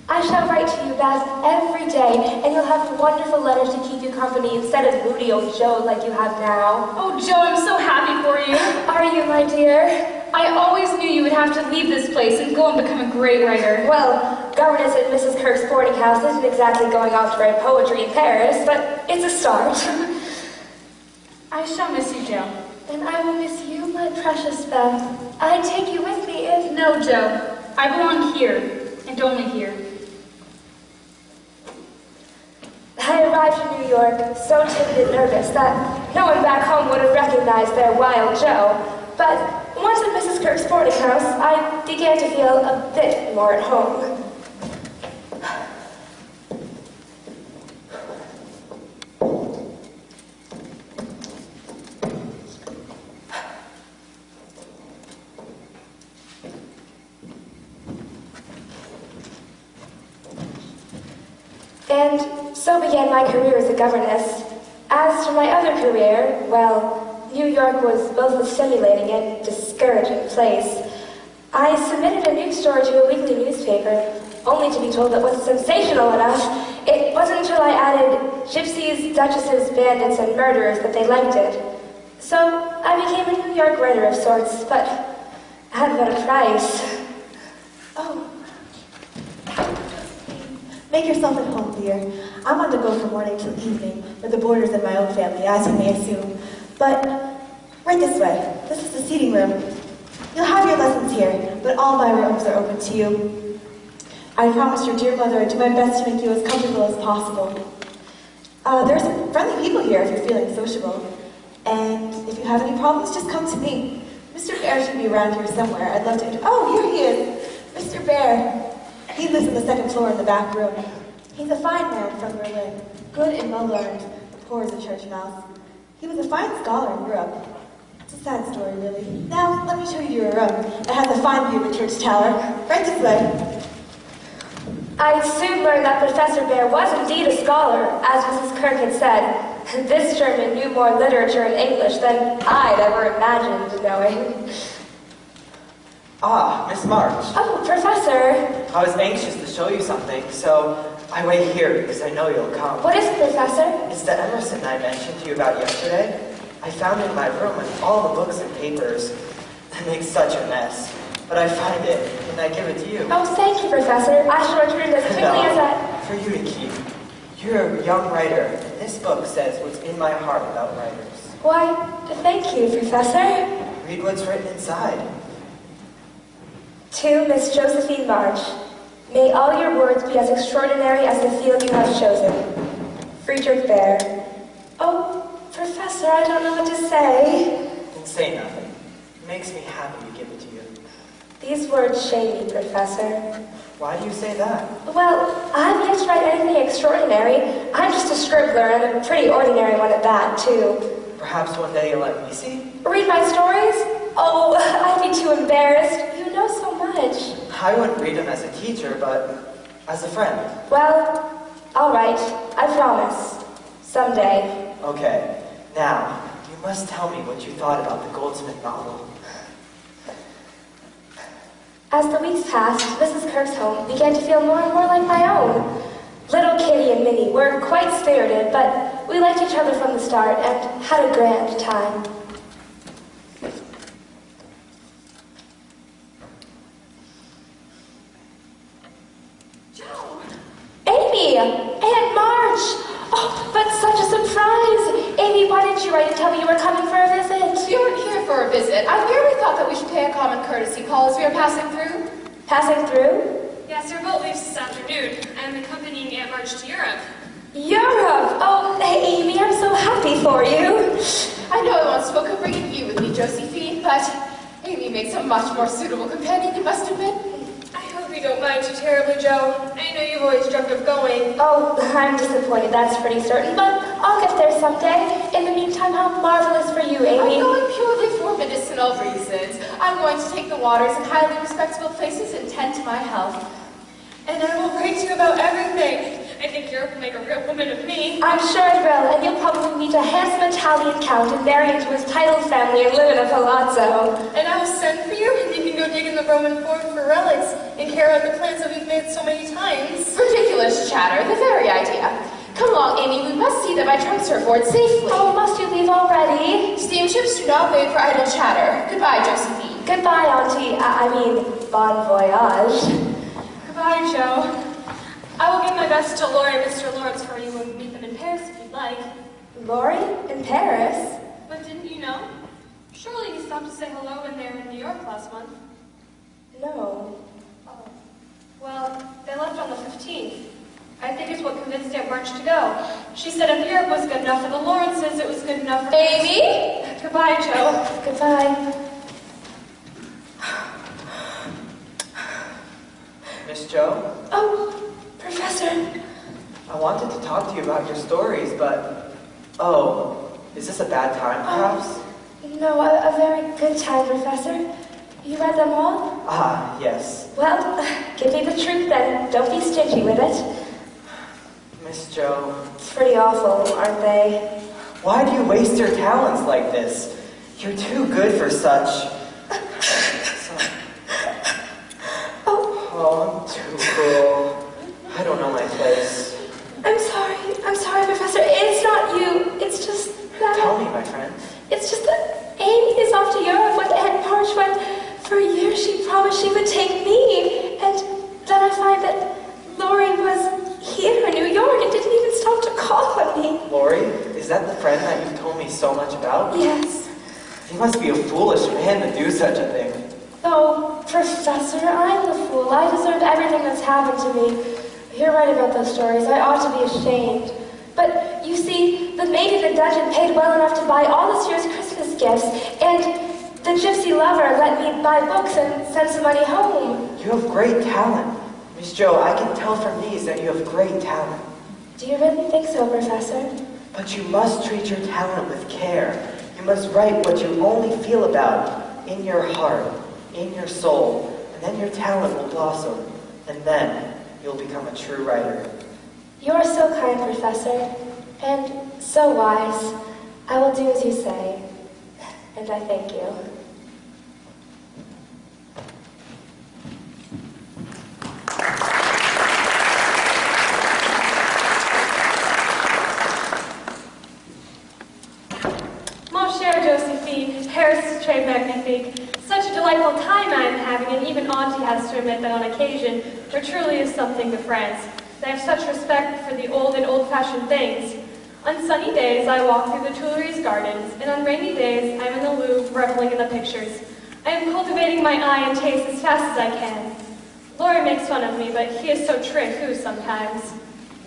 I shall write to you, Beth, every day, and you'll have wonderful letters to keep you company instead of moody old Joe like you have now. Oh, Joe, I'm so happy for you. Are you, my dear? I always knew you would have to leave this place and go and become a great writer. Well, governess at Mrs. Kirk's boarding house isn't exactly going off to write poetry in Paris, but it's a start. I shall miss you, Joe. And I will miss you, my precious Beth. I'd take you with me if... No, Joe. I belong here, and only here. I arrived in New York so timid and nervous that no one back home would have recognized their wild Joe. But once at Mrs. Kirk's boarding house, I began to feel a bit more at home. And so began my career as a governess. As for my other career, well, New York was both a stimulating and discouraging place. I submitted a news story to a weekly newspaper, only to be told that it wasn't sensational enough. It wasn't until I added gypsies, duchesses, bandits, and murderers that they liked it. So I became a New York writer of sorts, but at what a price. Oh. Make yourself at home, dear. I'm on the go from morning till evening, with the boarders in my own family, as you may assume. But right this way. This is the seating room. You'll have your lessons here, but all my rooms are open to you. I promised your dear mother I'd do my best to make you as comfortable as possible. There's some friendly people here if you're feeling sociable. And if you have any problems, just come to me. Mr. Bear should be around here somewhere. I'd love to... Oh, here he is. Mr. Bear. He lives on the second floor in the back room. He's a fine man from Berlin, good and well learned, but poor as a church mouse. He was a fine scholar in Europe. Does Sad story, really. Now, let me show you your room. It has a fine view of the church tower. Right this way. I soon learned that Professor Bear was indeed a scholar, as Mrs. Kirk had said. This German knew more literature and English than I'd ever imagined knowing. Ah, Miss March. Oh, Professor. I was anxious to show you something, so I wait here because I know you'll come. What is it, Professor? It's the Emerson I mentioned to you about yesterday. I found it in my room with all the books and papers. It makes such a mess. But I find it, and I give it to you. Oh, thank you, Professor. I shall return it as quickly as I... For you to keep. You're a young writer, and this book says what's in my heart about writers. Why, thank you, Professor. Read what's written inside. To Miss Josephine March, may all your words be as extraordinary as the field you have chosen. Friedrich Bear. Oh, Professor, I don't know what to say. Don't say nothing. It makes me happy to give it to you. These words shame me, Professor. Why do you say that? Well, I've yet to write anything extraordinary. I'm just a scribbler, and a pretty ordinary one at that, too. Perhaps one day you'll let me see? Read my stories? Oh, I'd be too embarrassed. You know so much. I wouldn't read them as a teacher, but as a friend. Well, all right. I promise. Someday. Okay. Now, you must tell me what you thought about the Goldsmith novel. As the weeks passed, Mrs. Kirk's home began to feel more and more like my own. Little Kitty and Minnie were quite spirited, but we liked each other from the start and had a grand time. Joe! Amy! Aunt March! Oh, but such a surprise! Amy, why didn't you write to tell me you were coming for a visit? We weren't here for a visit. I merely thought that we should pay a common courtesy call as we are passing through. Passing through? Yes, our boat leaves this afternoon. I am accompanying Aunt March to Europe. Europe! Oh, hey, Amy, I'm so happy for you. I know I once spoke of bringing you with me, Josephine, but Amy makes a much more suitable companion, you must admit. I hope you don't mind too terribly, Joe. I know you've always dreamt of going. Oh, I'm disappointed, that's pretty certain, but I'll get there someday. In the meantime, how marvelous for you, Amy. I'm going purely for medicinal reasons. I'm going to take the waters in highly respectable places and tend to my health. And I will write to you about everything. I think Europe will make a real woman of me. I'm sure it will, and you'll probably meet a handsome Italian count and marry into his titled family and live in a palazzo. And I will send for you, and you can go dig in the Roman Forum for relics and carry out the plans that we've made so many times. Ridiculous chatter, the very idea. Come along, Amy, we must see that my trunks are aboard safely. Oh, must you leave already? Steamships do not wait for idle chatter. Goodbye, Josephine. Goodbye, Auntie. I mean, bon voyage. Goodbye, Joe. I will give my best to Laurie and Mr. Lawrence for you and meet them in Paris if you'd like. Laurie? In Paris? But didn't you know? Surely you stopped to say hello when they were in New York last month. No. Oh. Well, they left on the 15th. I think it's what convinced Aunt March to go. She said if Europe was good enough for the Lawrences, it was good enough for... Amy? Goodbye, Joe. Goodbye. Miss Joe? Oh, Professor. I wanted to talk to you about your stories, but... Oh, is this a bad time, perhaps? No, a very good time, Professor. You read them all? Ah, yes. Well, give me the truth then. Don't be stingy with it. Miss Joe... It's pretty awful, aren't they? Why do you waste your talents like this? You're too good for such... Oh, I'm too cruel. I don't know my place. I'm sorry, Professor. It's not you. It's just that... Tell me, my friend. It's just that Amy is off to Europe with Aunt March when, for a year, she promised she would take me. And then I find that Laurie was here in New York and didn't even stop to call on me. Laurie, is that the friend that you've told me so much about? Yes. You must be a foolish man to do such a thing. Oh, Professor, I'm the fool. I deserve everything that's happened to me. You're right about those stories. I ought to be ashamed. But, you see, the maid in the dungeon paid well enough to buy all this year's Christmas gifts, and the gypsy lover let me buy books and send some money home. You have great talent. Miss Joe, I can tell from these that you have great talent. Do you really think so, Professor? But you must treat your talent with care. You You must write what you only feel about in your heart, in your soul, and then your talent will blossom, and then you'll become a true writer. You are so kind, Professor, and so wise. I will do as you say, and I thank you. Mon cher Josephine, Paris très magnifique. Such a delightful time I am having, and even Auntie has to admit that on occasion, there truly is something to France. I have such respect for the old and old-fashioned things. On sunny days, I walk through the Tuileries gardens, and on rainy days, I am in the Louvre reveling in the pictures. I am cultivating my eye and taste as fast as I can. Laurie makes fun of me, but he is so très fou sometimes.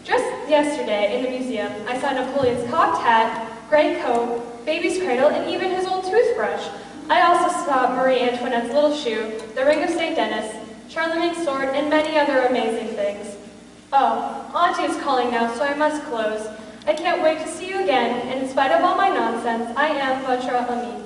Just yesterday, in the museum, I saw Napoleon's cocked hat, gray coat, baby's cradle, and even his old toothbrush. I also saw Marie Antoinette's little shoe, the ring of St. Denis, Charlemagne's sword, and many other amazing things. Oh, Auntie is calling now, so I must close. I can't wait to see you again, and in spite of all my nonsense, I am votre amie.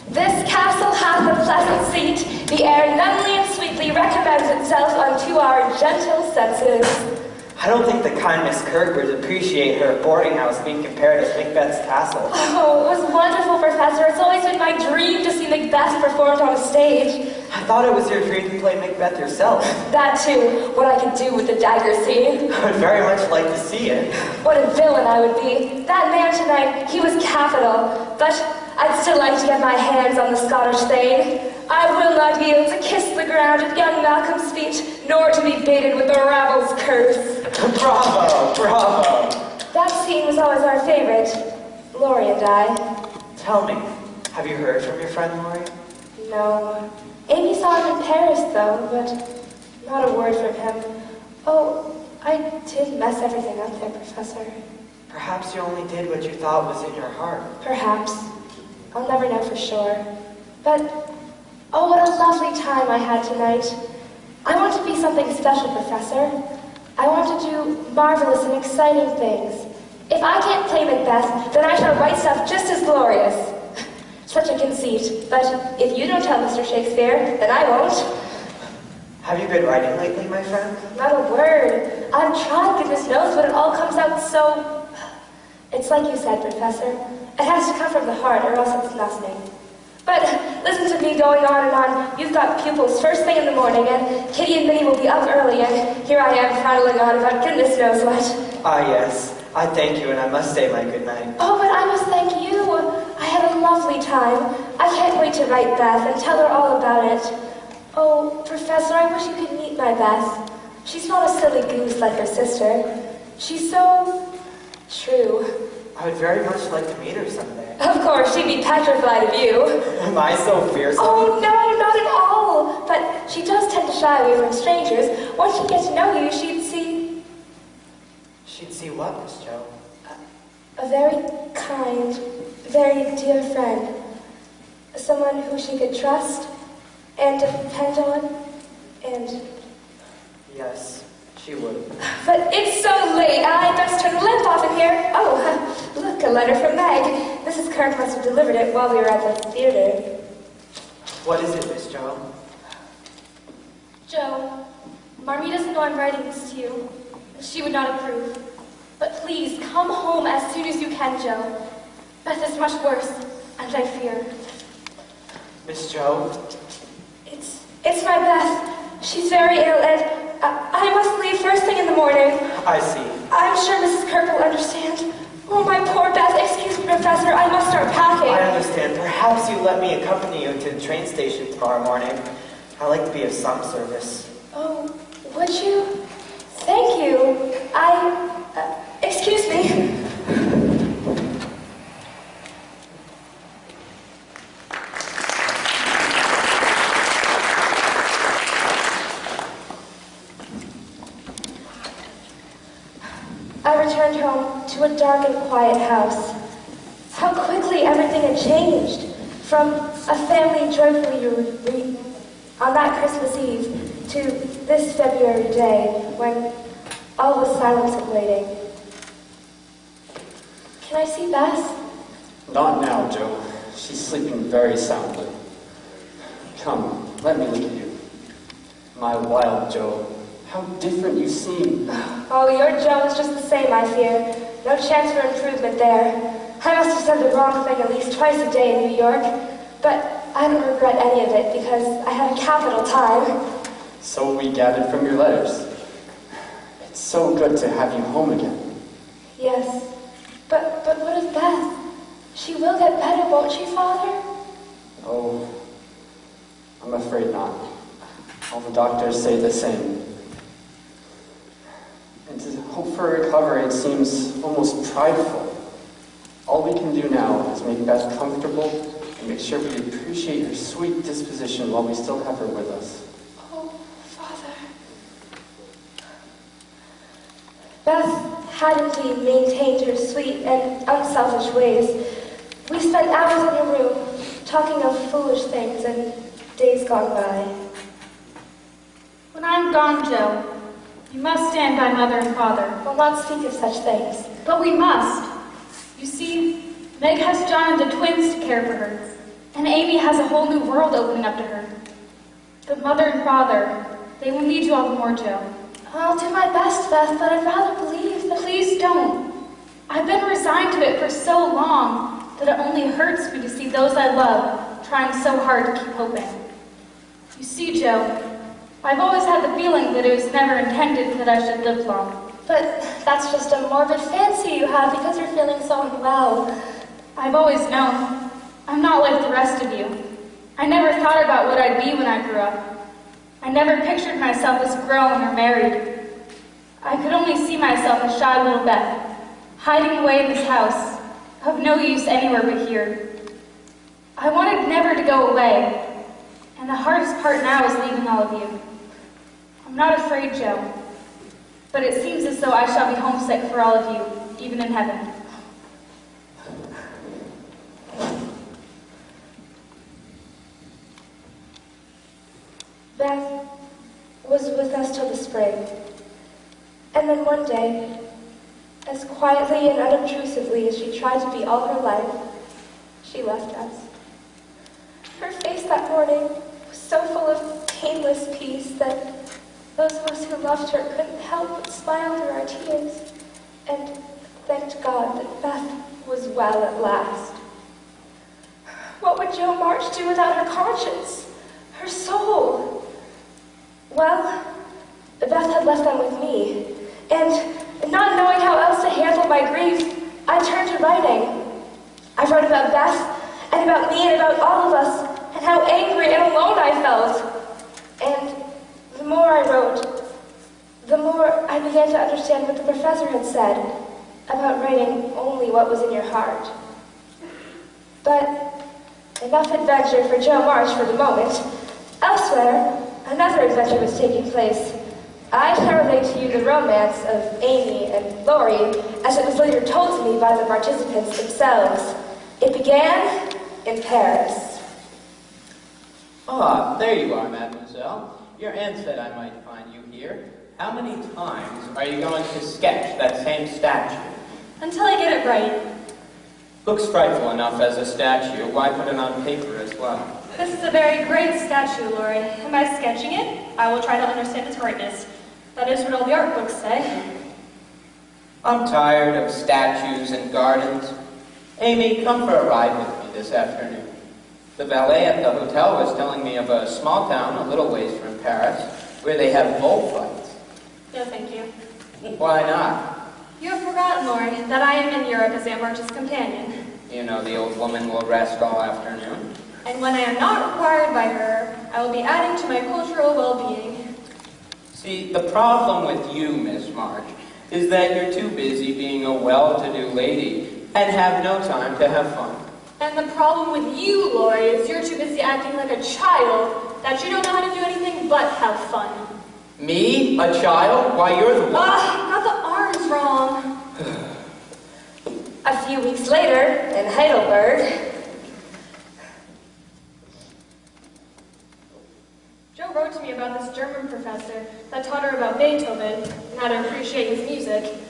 This castle hath a pleasant seat. The air numbly and sweetly recommends itself unto our gentle senses. I don't think the kind Miss Kirk would appreciate her boarding house being compared to Macbeth's castle. Oh, it was wonderful, Professor. It's always been my dream to see Macbeth performed on a stage. I thought it was your dream to play Macbeth yourself. That too, what I could do with the dagger scene. I would very much like to see it. What a villain I would be. That man tonight, he was capital. But I'd still like to get my hands on the Scottish Thane. I will not yield to kiss the ground at young Malcolm's feet, nor to be baited with the rabble's curse. Bravo, bravo. That scene was always our favorite, Laurie and I. Tell me, have you heard from your friend Laurie? No. Amy saw him in Paris, though, but not a word from him. Oh, I did mess everything up there, Professor. Perhaps you only did what you thought was in your heart. Perhaps. I'll never know for sure. But, oh, what a lovely time I had tonight. I want to be something special, Professor. I want to do marvelous and exciting things. If I can't play Macbeth, then I shall write stuff just as glorious. Such a conceit, but if you don't tell Mr. Shakespeare, then I won't. Have you been writing lately, my friend? Not a word. I've tried, goodness knows, but it all comes out so... It's like you said, Professor. It has to come from the heart, or else it's nothing. But listen to me going on and on. You've got pupils first thing in the morning, and Kitty and Minnie will be up early, and here I am prattling on about goodness knows what. Ah, yes. I thank you, and I must say my good night. Oh, but I must thank you. I had a lovely time. I can't wait to write Beth and tell her all about it. Oh, Professor, I wish you could meet my Beth. She's not a silly goose like her sister. She's so... true. I would very much like to meet her someday. Of course, she'd be petrified of you. Am I so fearsome? Oh, no, not at all. But she does tend to shy away from strangers. Once she'd get to know you, she'd see... She'd see what, Miss Jo? A very kind, very dear friend. Someone who she could trust and depend on, and... Yes, she would. But it's so late, I best turn the lamp off in here. Oh, look, a letter from Meg. Mrs. Kirk must have delivered it while we were at the theater. What is it, Miss Jo? Joe, Marmee doesn't know I'm writing this to you. She would not approve. But please, come home as soon as you can, Joe. Beth is much worse, and I fear. Miss Jo? It's my Beth. She's very ill, and I must leave first thing in the morning. I see. I'm sure Mrs. Kirk will understand. Oh, my poor Beth. Excuse me, Professor. I must start packing. I understand. Perhaps you let me accompany you to the train station tomorrow morning. I like to be of some service. Oh, would you? Thank you. Excuse me. I returned home to a dark and quiet house. How quickly everything had changed. From a family joyfully on that Christmas Eve to this February day when all was silence and waiting. Can I see Beth? Not now, Joe. She's sleeping very soundly. Come, let me look at you. My wild Joe, how different you seem. Oh, your Joe is just the same, I fear. No chance for improvement there. I must have said the wrong thing at least twice a day in New York, but I don't regret any of it because I had a capital time. So we gathered from your letters. It's so good to have you home again. Yes, but what of Beth? She will get better, won't she, Father? Oh, I'm afraid not. All the doctors say the same. And to hope for recovery, it seems almost prideful. All we can do now is make Beth comfortable and make sure we appreciate her sweet disposition while we still have her with us. Oh, Father. Beth had indeed maintained her sweet and unselfish ways. We spent hours in her room, talking of foolish things and days gone by. When I'm gone, Joe, you must stand by Mother and Father. We'll not speak of such things. But we must. You see, Meg has John and the twins to care for her, and Amy has a whole new world opening up to her. But Mother and Father, they will need you all the more, Joe. I'll do my best, Beth, but I'd rather believe that... Please don't. I've been resigned to it for so long that it only hurts me to see those I love trying so hard to keep hoping. You see, Joe, I've always had the feeling that it was never intended that I should live long. But that's just a morbid fancy you have because you're feeling so unwell. I've always known. I'm not like the rest of you. I never thought about what I'd be when I grew up. I never pictured myself as grown or married. I could only see myself as shy little Beth, hiding away in this house, of no use anywhere but here. I wanted never to go away, and the hardest part now is leaving all of you. I'm not afraid, Joe, but it seems as though I shall be homesick for all of you, even in heaven. Beth was with us till the spring. And then one day, as quietly and unobtrusively as she tried to be all her life, she left us. Her face that morning was so full of painless peace that those of us who loved her couldn't help but smile through our tears and thanked God that Beth was well at last. What would Jo March do without her conscience, her soul? Well, Beth had left them with me, and not knowing how else to handle my grief, I turned to writing. I wrote about Beth, and about me, and about all of us, and how angry and alone I felt. And the more I wrote, the more I began to understand what the professor had said about writing only what was in your heart. But enough adventure for Jo March for the moment. Elsewhere, another adventure was taking place. I shall relate to you the romance of Amy and Laurie, as it was later told to me by the participants themselves. It began in Paris. Ah, there you are, mademoiselle. Your aunt said I might find you here. How many times are you going to sketch that same statue? Until I get it right. Looks frightful enough as a statue. Why put it on paper as well? This is a very great statue, Laurie, and by sketching it, I will try to understand its greatness. That is what all the art books say. I'm tired of statues and gardens. Amy, come for a ride with me this afternoon. The valet at the hotel was telling me of a small town a little ways from Paris where they have bullfights. No, thank you. Why not? You have forgotten, Laurie, that I am in Europe as Aunt March's companion. You know the old woman will rest all afternoon. And when I am not required by her, I will be adding to my cultural well-being. See, the problem with you, Miss March, is that you're too busy being a well-to-do lady and have no time to have fun. And the problem with you, Laurie, is you're too busy acting like a child, that you don't know how to do anything but have fun. Me? A child? Why, you're the one. Got the arms wrong. A few weeks later, in Heidelberg, Jo wrote to me about this German professor that taught her about Beethoven and how to appreciate his music.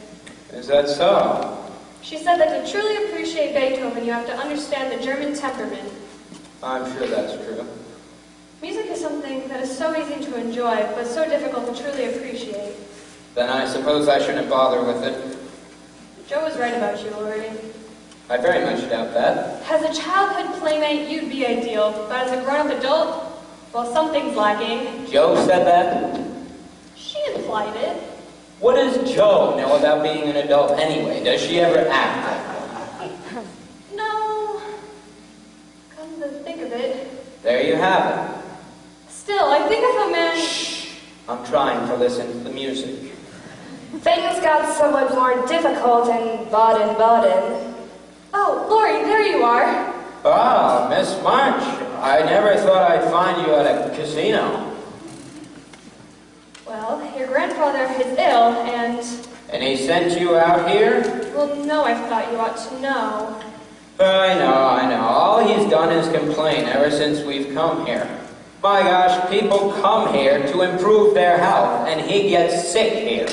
Is that so? She said that to truly appreciate Beethoven, you have to understand the German temperament. I'm sure that's true. Music is something that is so easy to enjoy, but so difficult to truly appreciate. Then I suppose I shouldn't bother with it. Joe was right about you, Lori. I very much doubt that. As a childhood playmate, you'd be ideal, but as a grown-up adult, well, something's lacking. Joe said that? She implied it. What does Joe know about being an adult anyway? Does she ever act like one? No. Come to think of it. There you have it. Still, I think if a man... Shh. I'm trying to listen to the music. Things got somewhat more difficult in Baden-Baden. Oh, Lori, there you are. Ah, Miss March. I never thought I'd find you at a casino. Well, your grandfather is ill, and... And he sent you out here? Well, no, I thought you ought to know. I know. All he's done is complain ever since we've come here. My gosh, people come here to improve their health, and he gets sick here.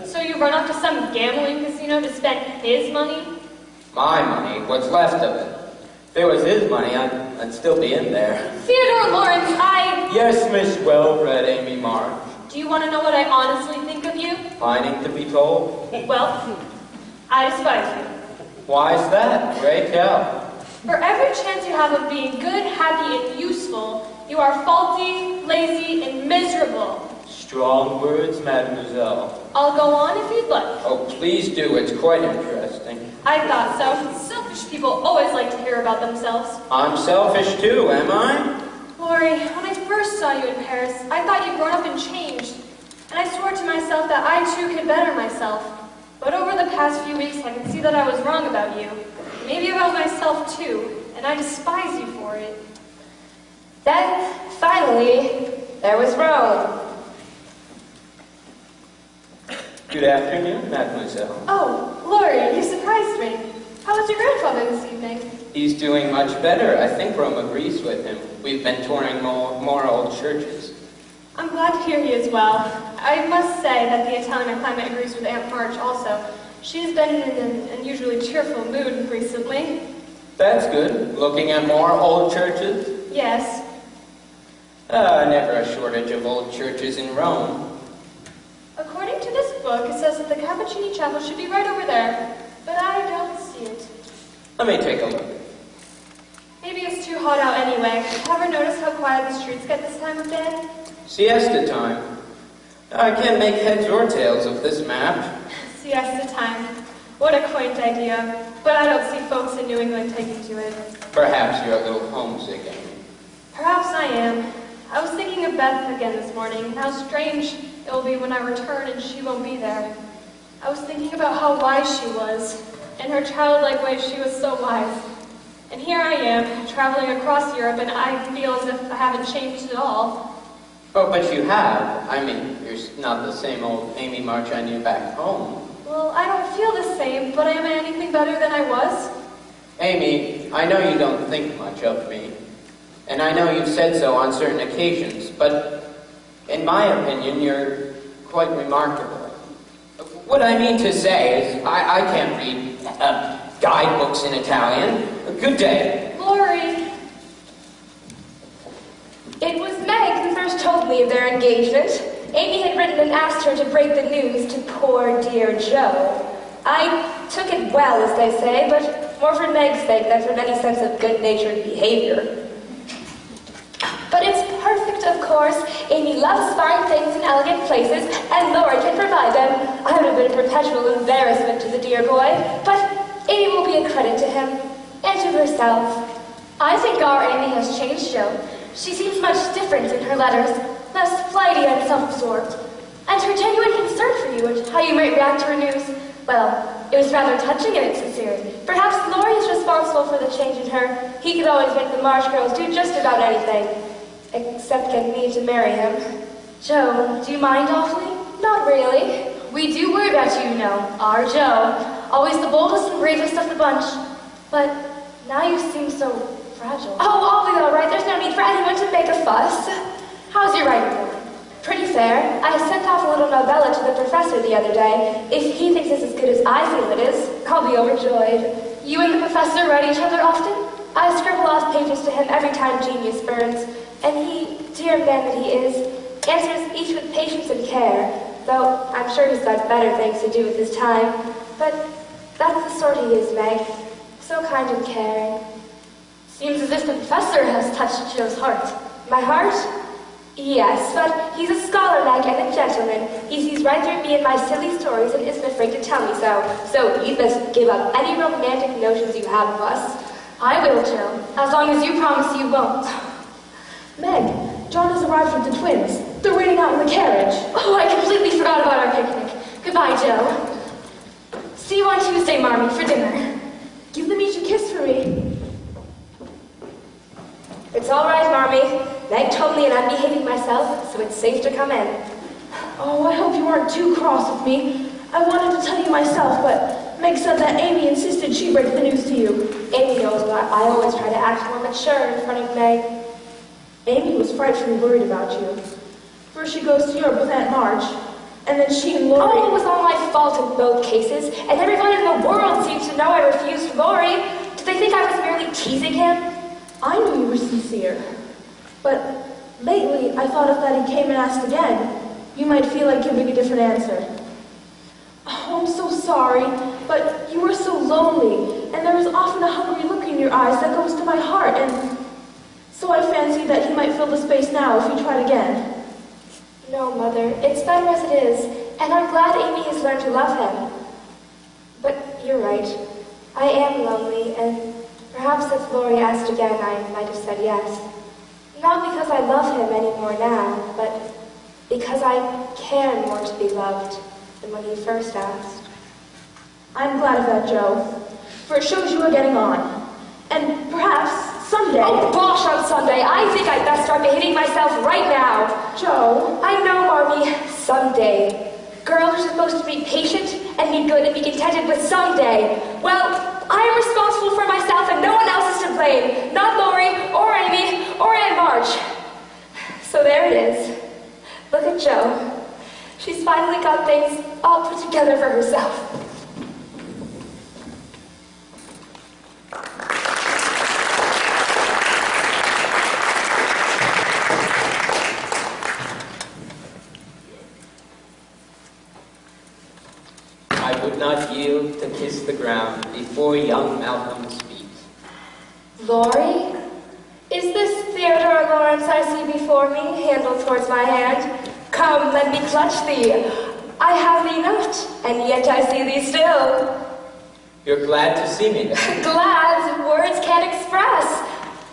So you run off to some gambling casino to spend his money? My money, what's left of it. If it was his money, I'd still be in there. Theodore Lawrence, Yes, Miss Well-bred Amy March. Do you want to know what I honestly think of you? Pining to be told? Well, I despise you. Why's that? Pray tell. For every chance you have of being good, happy, and useful, you are faulty, lazy, and miserable. Strong words, mademoiselle. I'll go on if you'd like. Oh, please do. It's quite interesting. I thought so. Selfish people always like to hear about themselves. I'm selfish too, am I? Lori, when I first saw you in Paris, I thought you'd grown up and changed. And I swore to myself that I too could better myself. But over the past few weeks, I can see that I was wrong about you. Maybe about myself too. And I despise you for it. Then, finally, there was Rome. Good afternoon, mademoiselle. Oh, Lori, you surprised me. How was your grandfather this evening? He's doing much better. I think Rome agrees with him. We've been touring more old churches. I'm glad to hear he is well. I must say that the Italian climate agrees with Aunt March also. She's been in an unusually cheerful mood recently. That's good. Looking at more old churches? Yes. Never a shortage of old churches in Rome. According to this book, it says that the Cappuccini Chapel should be right over there, but I don't see it. Let me take a look. Maybe it's too hot out anyway. Ever notice how quiet the streets get this time of day? Siesta time. I can't make heads or tails of this map. Siesta time. What a quaint idea. But I don't see folks in New England taking to it. Perhaps you're a little homesick, Amy. Perhaps I am. I was thinking of Beth again this morning, and how strange it will be when I return and she won't be there. I was thinking about how wise she was. In her childlike way, she was so wise. And here I am, traveling across Europe, and I feel as if I haven't changed at all. Oh, but you have. I mean, you're not the same old Amy March I knew back home. Well, I don't feel the same, but am I anything better than I was? Amy, I know you don't think much of me. And I know you've said so on certain occasions, but in my opinion, you're quite remarkable. What I mean to say is, I can't read guidebooks in Italian. Good day. Lori. It was Meg who first told me of their engagement. Amy had written and asked her to break the news to poor dear Joe. I took it well, as they say, but more for Meg's sake than from any sense of good-natured behavior. But it's perfect, of course. Amy loves fine things and elegant places, and Lori can provide them. I would have been a perpetual embarrassment to the dear boy, but Amy will be a credit to him, and to herself. I think our Amy has changed, Joe. She seems much different in her letters, less flighty and self-absorbed. And her genuine concern for you and how you might react to her news, well, it was rather touching in its sincerity. Perhaps Lori is responsible for the change in her. He could always make the Marsh girls do just about anything, except get me to marry him. Joe, do you mind awfully? Not really. We do worry about you, you know. Our Joe. Always the boldest and bravest of the bunch. But now you seem so fragile. Oh, I'll be all right. There's no need for anyone to make a fuss. How's your writing going? Pretty fair. I sent off a little novella to the professor the other day. If he thinks it's as good as I feel it is, I'll be overjoyed. You and the professor write each other often? I scribble off pages to him every time genius burns, and he, dear man that he is, answers each with patience and care, though I'm sure he's got better things to do with his time. But that's the sort he is, Meg. So kind and caring. Seems as if the professor has touched Joe's heart. My heart? Yes, but he's a scholar, Meg, and a gentleman. He sees right through me and my silly stories and isn't afraid to tell me so. So you best give up any romantic notions you have of us. I will, Joe, as long as you promise you won't. Meg, John has arrived with the twins. They're waiting out in the carriage. Oh, I completely forgot about our picnic. Goodbye, Joe. See you on Tuesday, Marmee, for dinner. Give them each a kiss for me. It's all right, Marmee. Meg told me and I'm behaving myself, so it's safe to come in. Oh, I hope you aren't too cross with me. I wanted to tell you myself, but Meg said that Amy insisted she break the news to you. Amy knows that I always try to act more mature in front of Meg. Amy was frightfully worried about you. First she goes to Europe with Aunt March, and then she and Laurie... Oh, it was all my fault in both cases, and everyone in the world seems to know I refused Laurie. Did they think I was merely teasing him? I knew you were sincere, but lately I thought if that he came and asked again, you might feel like giving a different answer. Oh, I'm so sorry, but you were so lonely, and there is often a hungry look in your eyes that goes to my heart, and so I fancied that he might fill the space now if you tried again. No, Mother, it's better as it is, and I'm glad Amy has learned to love him. But you're right, I am lonely, and perhaps if Laurie asked again, I might have said yes. Not because I love him anymore now, but because I care more to be loved than when he first asked. I'm glad of that, Joe, for it shows you are getting on. And perhaps someday... Oh, bosh on Sunday! I think I'd best start behaving myself right now. Joe... I know, Marmee. Someday. Girls are supposed to be patient and be good and be contented with someday. Well, I am responsible for myself and no one else is to blame. Not Laurie, or Amy, or Aunt March. So there it is. Look at Jo. She's finally got things all put together for herself. I would not yield to kiss the ground before young Malcolm's feet. Laurie? Is this Theodore Lawrence I see before me, handle towards my hand? Come, let me clutch thee. I have thee not, and yet I see thee still. You're glad to see me then? Glad words can't express.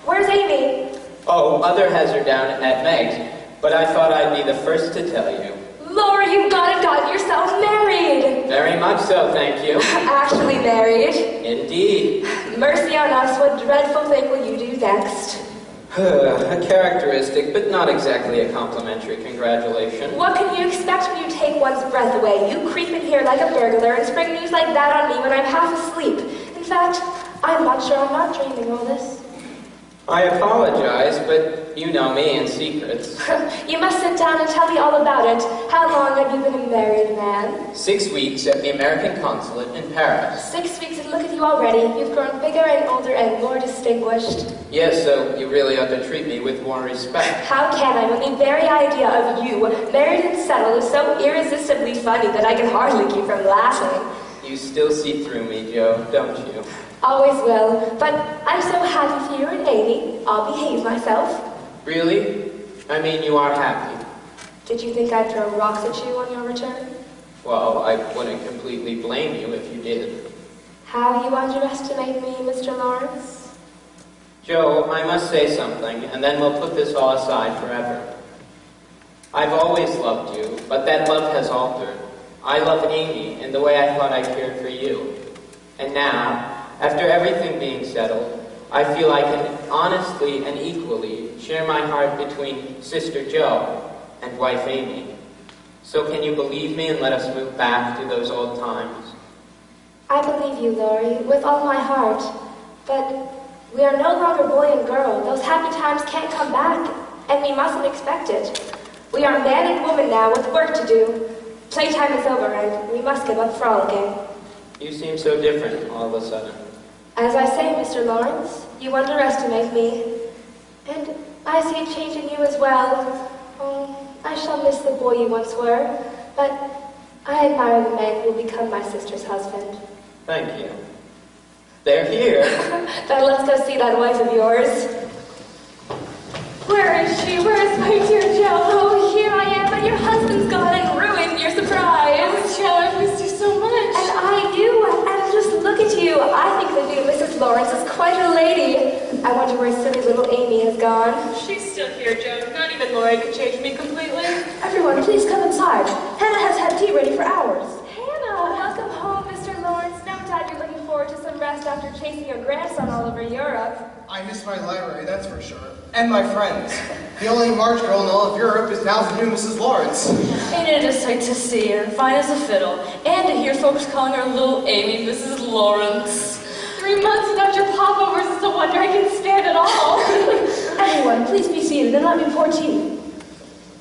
Where's Amy? Oh, Mother has her down at Meg's, but I thought I'd be the first to tell you. Laurie, you've gotten yourself married. Very much so, thank you. Actually married. Indeed. Mercy on us, what dreadful thing will you do next? A characteristic, but not exactly a complimentary congratulation. What can you expect when you take one's breath away? You creep in here like a burglar and spring news like that on me when I'm half asleep. In fact, I'm not sure I'm not dreaming all this. I apologize, but you know me and secrets. You must sit down and tell me all about it. How long have you been a married man? 6 weeks at the American consulate in Paris. 6 weeks, and look at you already. You've grown bigger and older and more distinguished. Yes, so you really ought to treat me with more respect. How can I, when the very idea of you, married and settled, is so irresistibly funny that I can hardly keep from laughing? You still see through me, Joe, don't you? Always will, but I'm so happy for you and Amy. I'll behave myself. Really? I mean, you are happy. Did you think I'd throw rocks at you on your return? Well, I wouldn't completely blame you if you did. How you underestimate me, Mr. Lawrence? Joe, I must say something, and then we'll put this all aside forever. I've always loved you, but that love has altered. I love Amy in the way I thought I cared for you. And now, after everything being settled, I feel I can honestly and equally share my heart between Sister Jo and wife Amy. So can you believe me and let us move back to those old times? I believe you, Laurie, with all my heart. But we are no longer boy and girl. Those happy times can't come back, and we mustn't expect it. We are man and woman now with work to do. Playtime is over and we must give up frolicking. You seem so different all of a sudden. As I say, Mr. Lawrence, you underestimate me. And I see a change in you as well. Oh, I shall miss the boy you once were, but I admire the man who will become my sister's husband. Thank you. They're here. Then let's go see that wife of yours. Where is she? Where is my dear Joe? Oh, here I am, but your husband's gone and ruined your surprise. Oh, Joe, I've missed you so much. And I do, and just look at you. I think the new Mrs. Lawrence is quite a lady. I wonder where silly little Amy has gone. She's still here, Joe. Not even Lori could change me completely. Everyone, please come inside. Hannah has had tea ready for hours. Hannah, welcome home, Mr. Lawrence. No doubt you're looking forward to some rest after chasing your grandson all over Europe. I miss my library, that's for sure. And my friends. The only March girl in all of Europe is now the new Mrs. Lawrence. Ain't it a sight to see her, fine as a fiddle, and to hear folks calling her little Amy Mrs. Lawrence. 3 months without your popovers is a wonder I can stand it all. Everyone, please be seated and let me pour tea.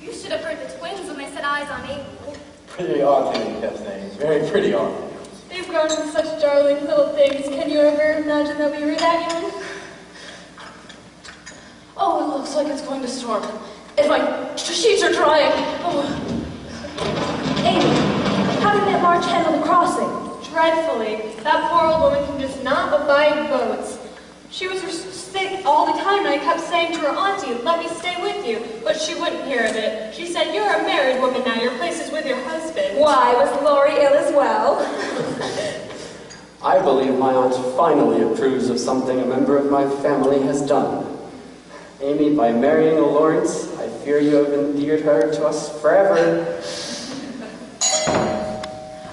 You should have heard the twins when they set eyes on Amy. Pretty odd thing, kept saying. Very pretty odd. They've grown into such darling little things. Can you ever imagine that we were that young? Oh, it looks like it's going to storm. And my sheets are drying. Oh. Amy, how did Aunt March handle the crossing? Dreadfully. That poor old woman can just not abide boats. She was sick all the time, and I kept saying to her auntie, let me stay with you. But she wouldn't hear of it. She said, you're a married woman now. Your place is with your husband. Why, was Lori ill as well? I believe my aunt finally approves of something a member of my family has done. Amy, by marrying a Lawrence, I fear you have endeared her to us forever.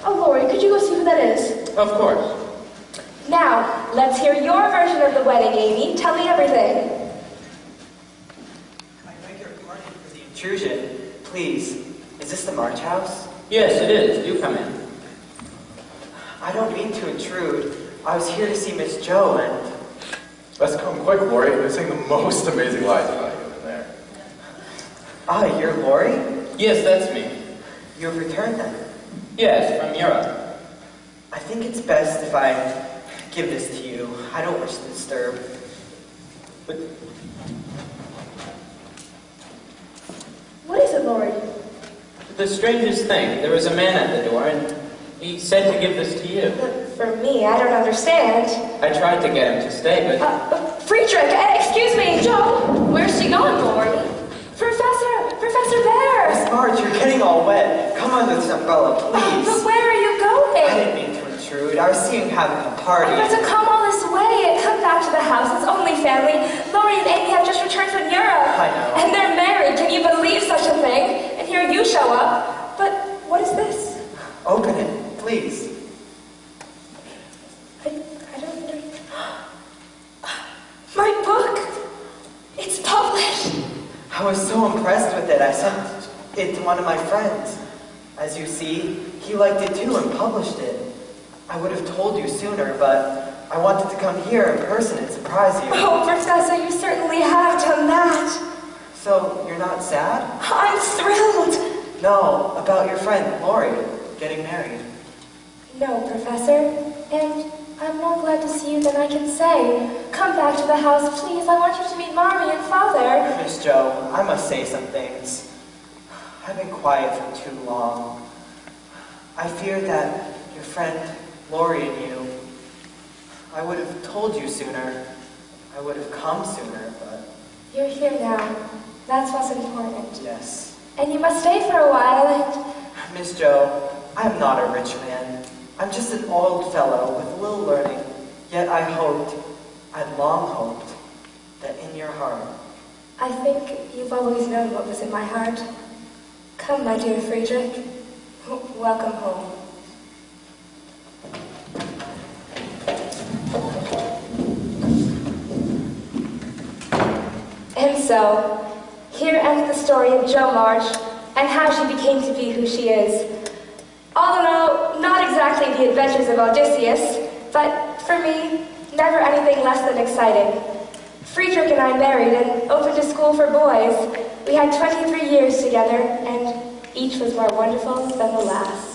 Oh, Lori, could you go see who that is? Of course. Now, let's hear your version of the wedding, Amy. Tell me everything. I beg your pardon for the intrusion. Please, is this the March house? Yes, it is. Do come in. I don't mean to intrude. I was here to see Miss Joe and... Let's come quick, Lori. They're saying the most amazing lies about you in there. Ah, you're Lori? Yes, that's me. You've returned then? Yes, from Europe. I think it's best if I give this to you. I don't wish to disturb. But What is it, Lori? the strangest thing, there was a man at the door, and he said to give this to you. For me, I don't understand. I tried to get him to stay, but Friedrich, excuse me, Joe. Where's she gone, Lori? Professor Bear. Miss March, you're getting all wet. Come under this umbrella, please. But where are you going? I didn't mean to intrude. I was seeing you having a party. But to come all this way, come back to the house. It's only family. Lori and Amy have just returned from Europe. I know. And they're married. Can you believe such a thing? And here you show up. But what is this? Open it, please. I don't know. My book! It's published! I was so impressed with it, I sent it to one of my friends. As you see, he liked it too and published it. I would have told you sooner, but I wanted to come here in person and surprise you. Oh, Professor, you certainly have done that. So, you're not sad? I'm thrilled. No, about your friend, Lori, getting married. No, Professor. And I'm more glad to see you than I can say. Come back to the house, please. I want you to meet Mommy and Father. Miss Joe, I must say some things. I've been quiet for too long. I fear that your friend, Lori, and you, I would have told you sooner. I would have come sooner, but... You're here now. That's what's important. Yes. And you must stay for a while and... Miss Joe, I'm not a rich man. I'm just an old fellow with a little learning. Yet I long hoped, that in your heart... I think you've always known what was in my heart. Come, my dear Friedrich. Welcome home. And so, here ends the story of Jo March and how she became to be who she is. Although not exactly the adventures of Odysseus, but for me, never anything less than exciting. Friedrich and I married and opened a school for boys. We had 23 years together, and each was more wonderful than the last.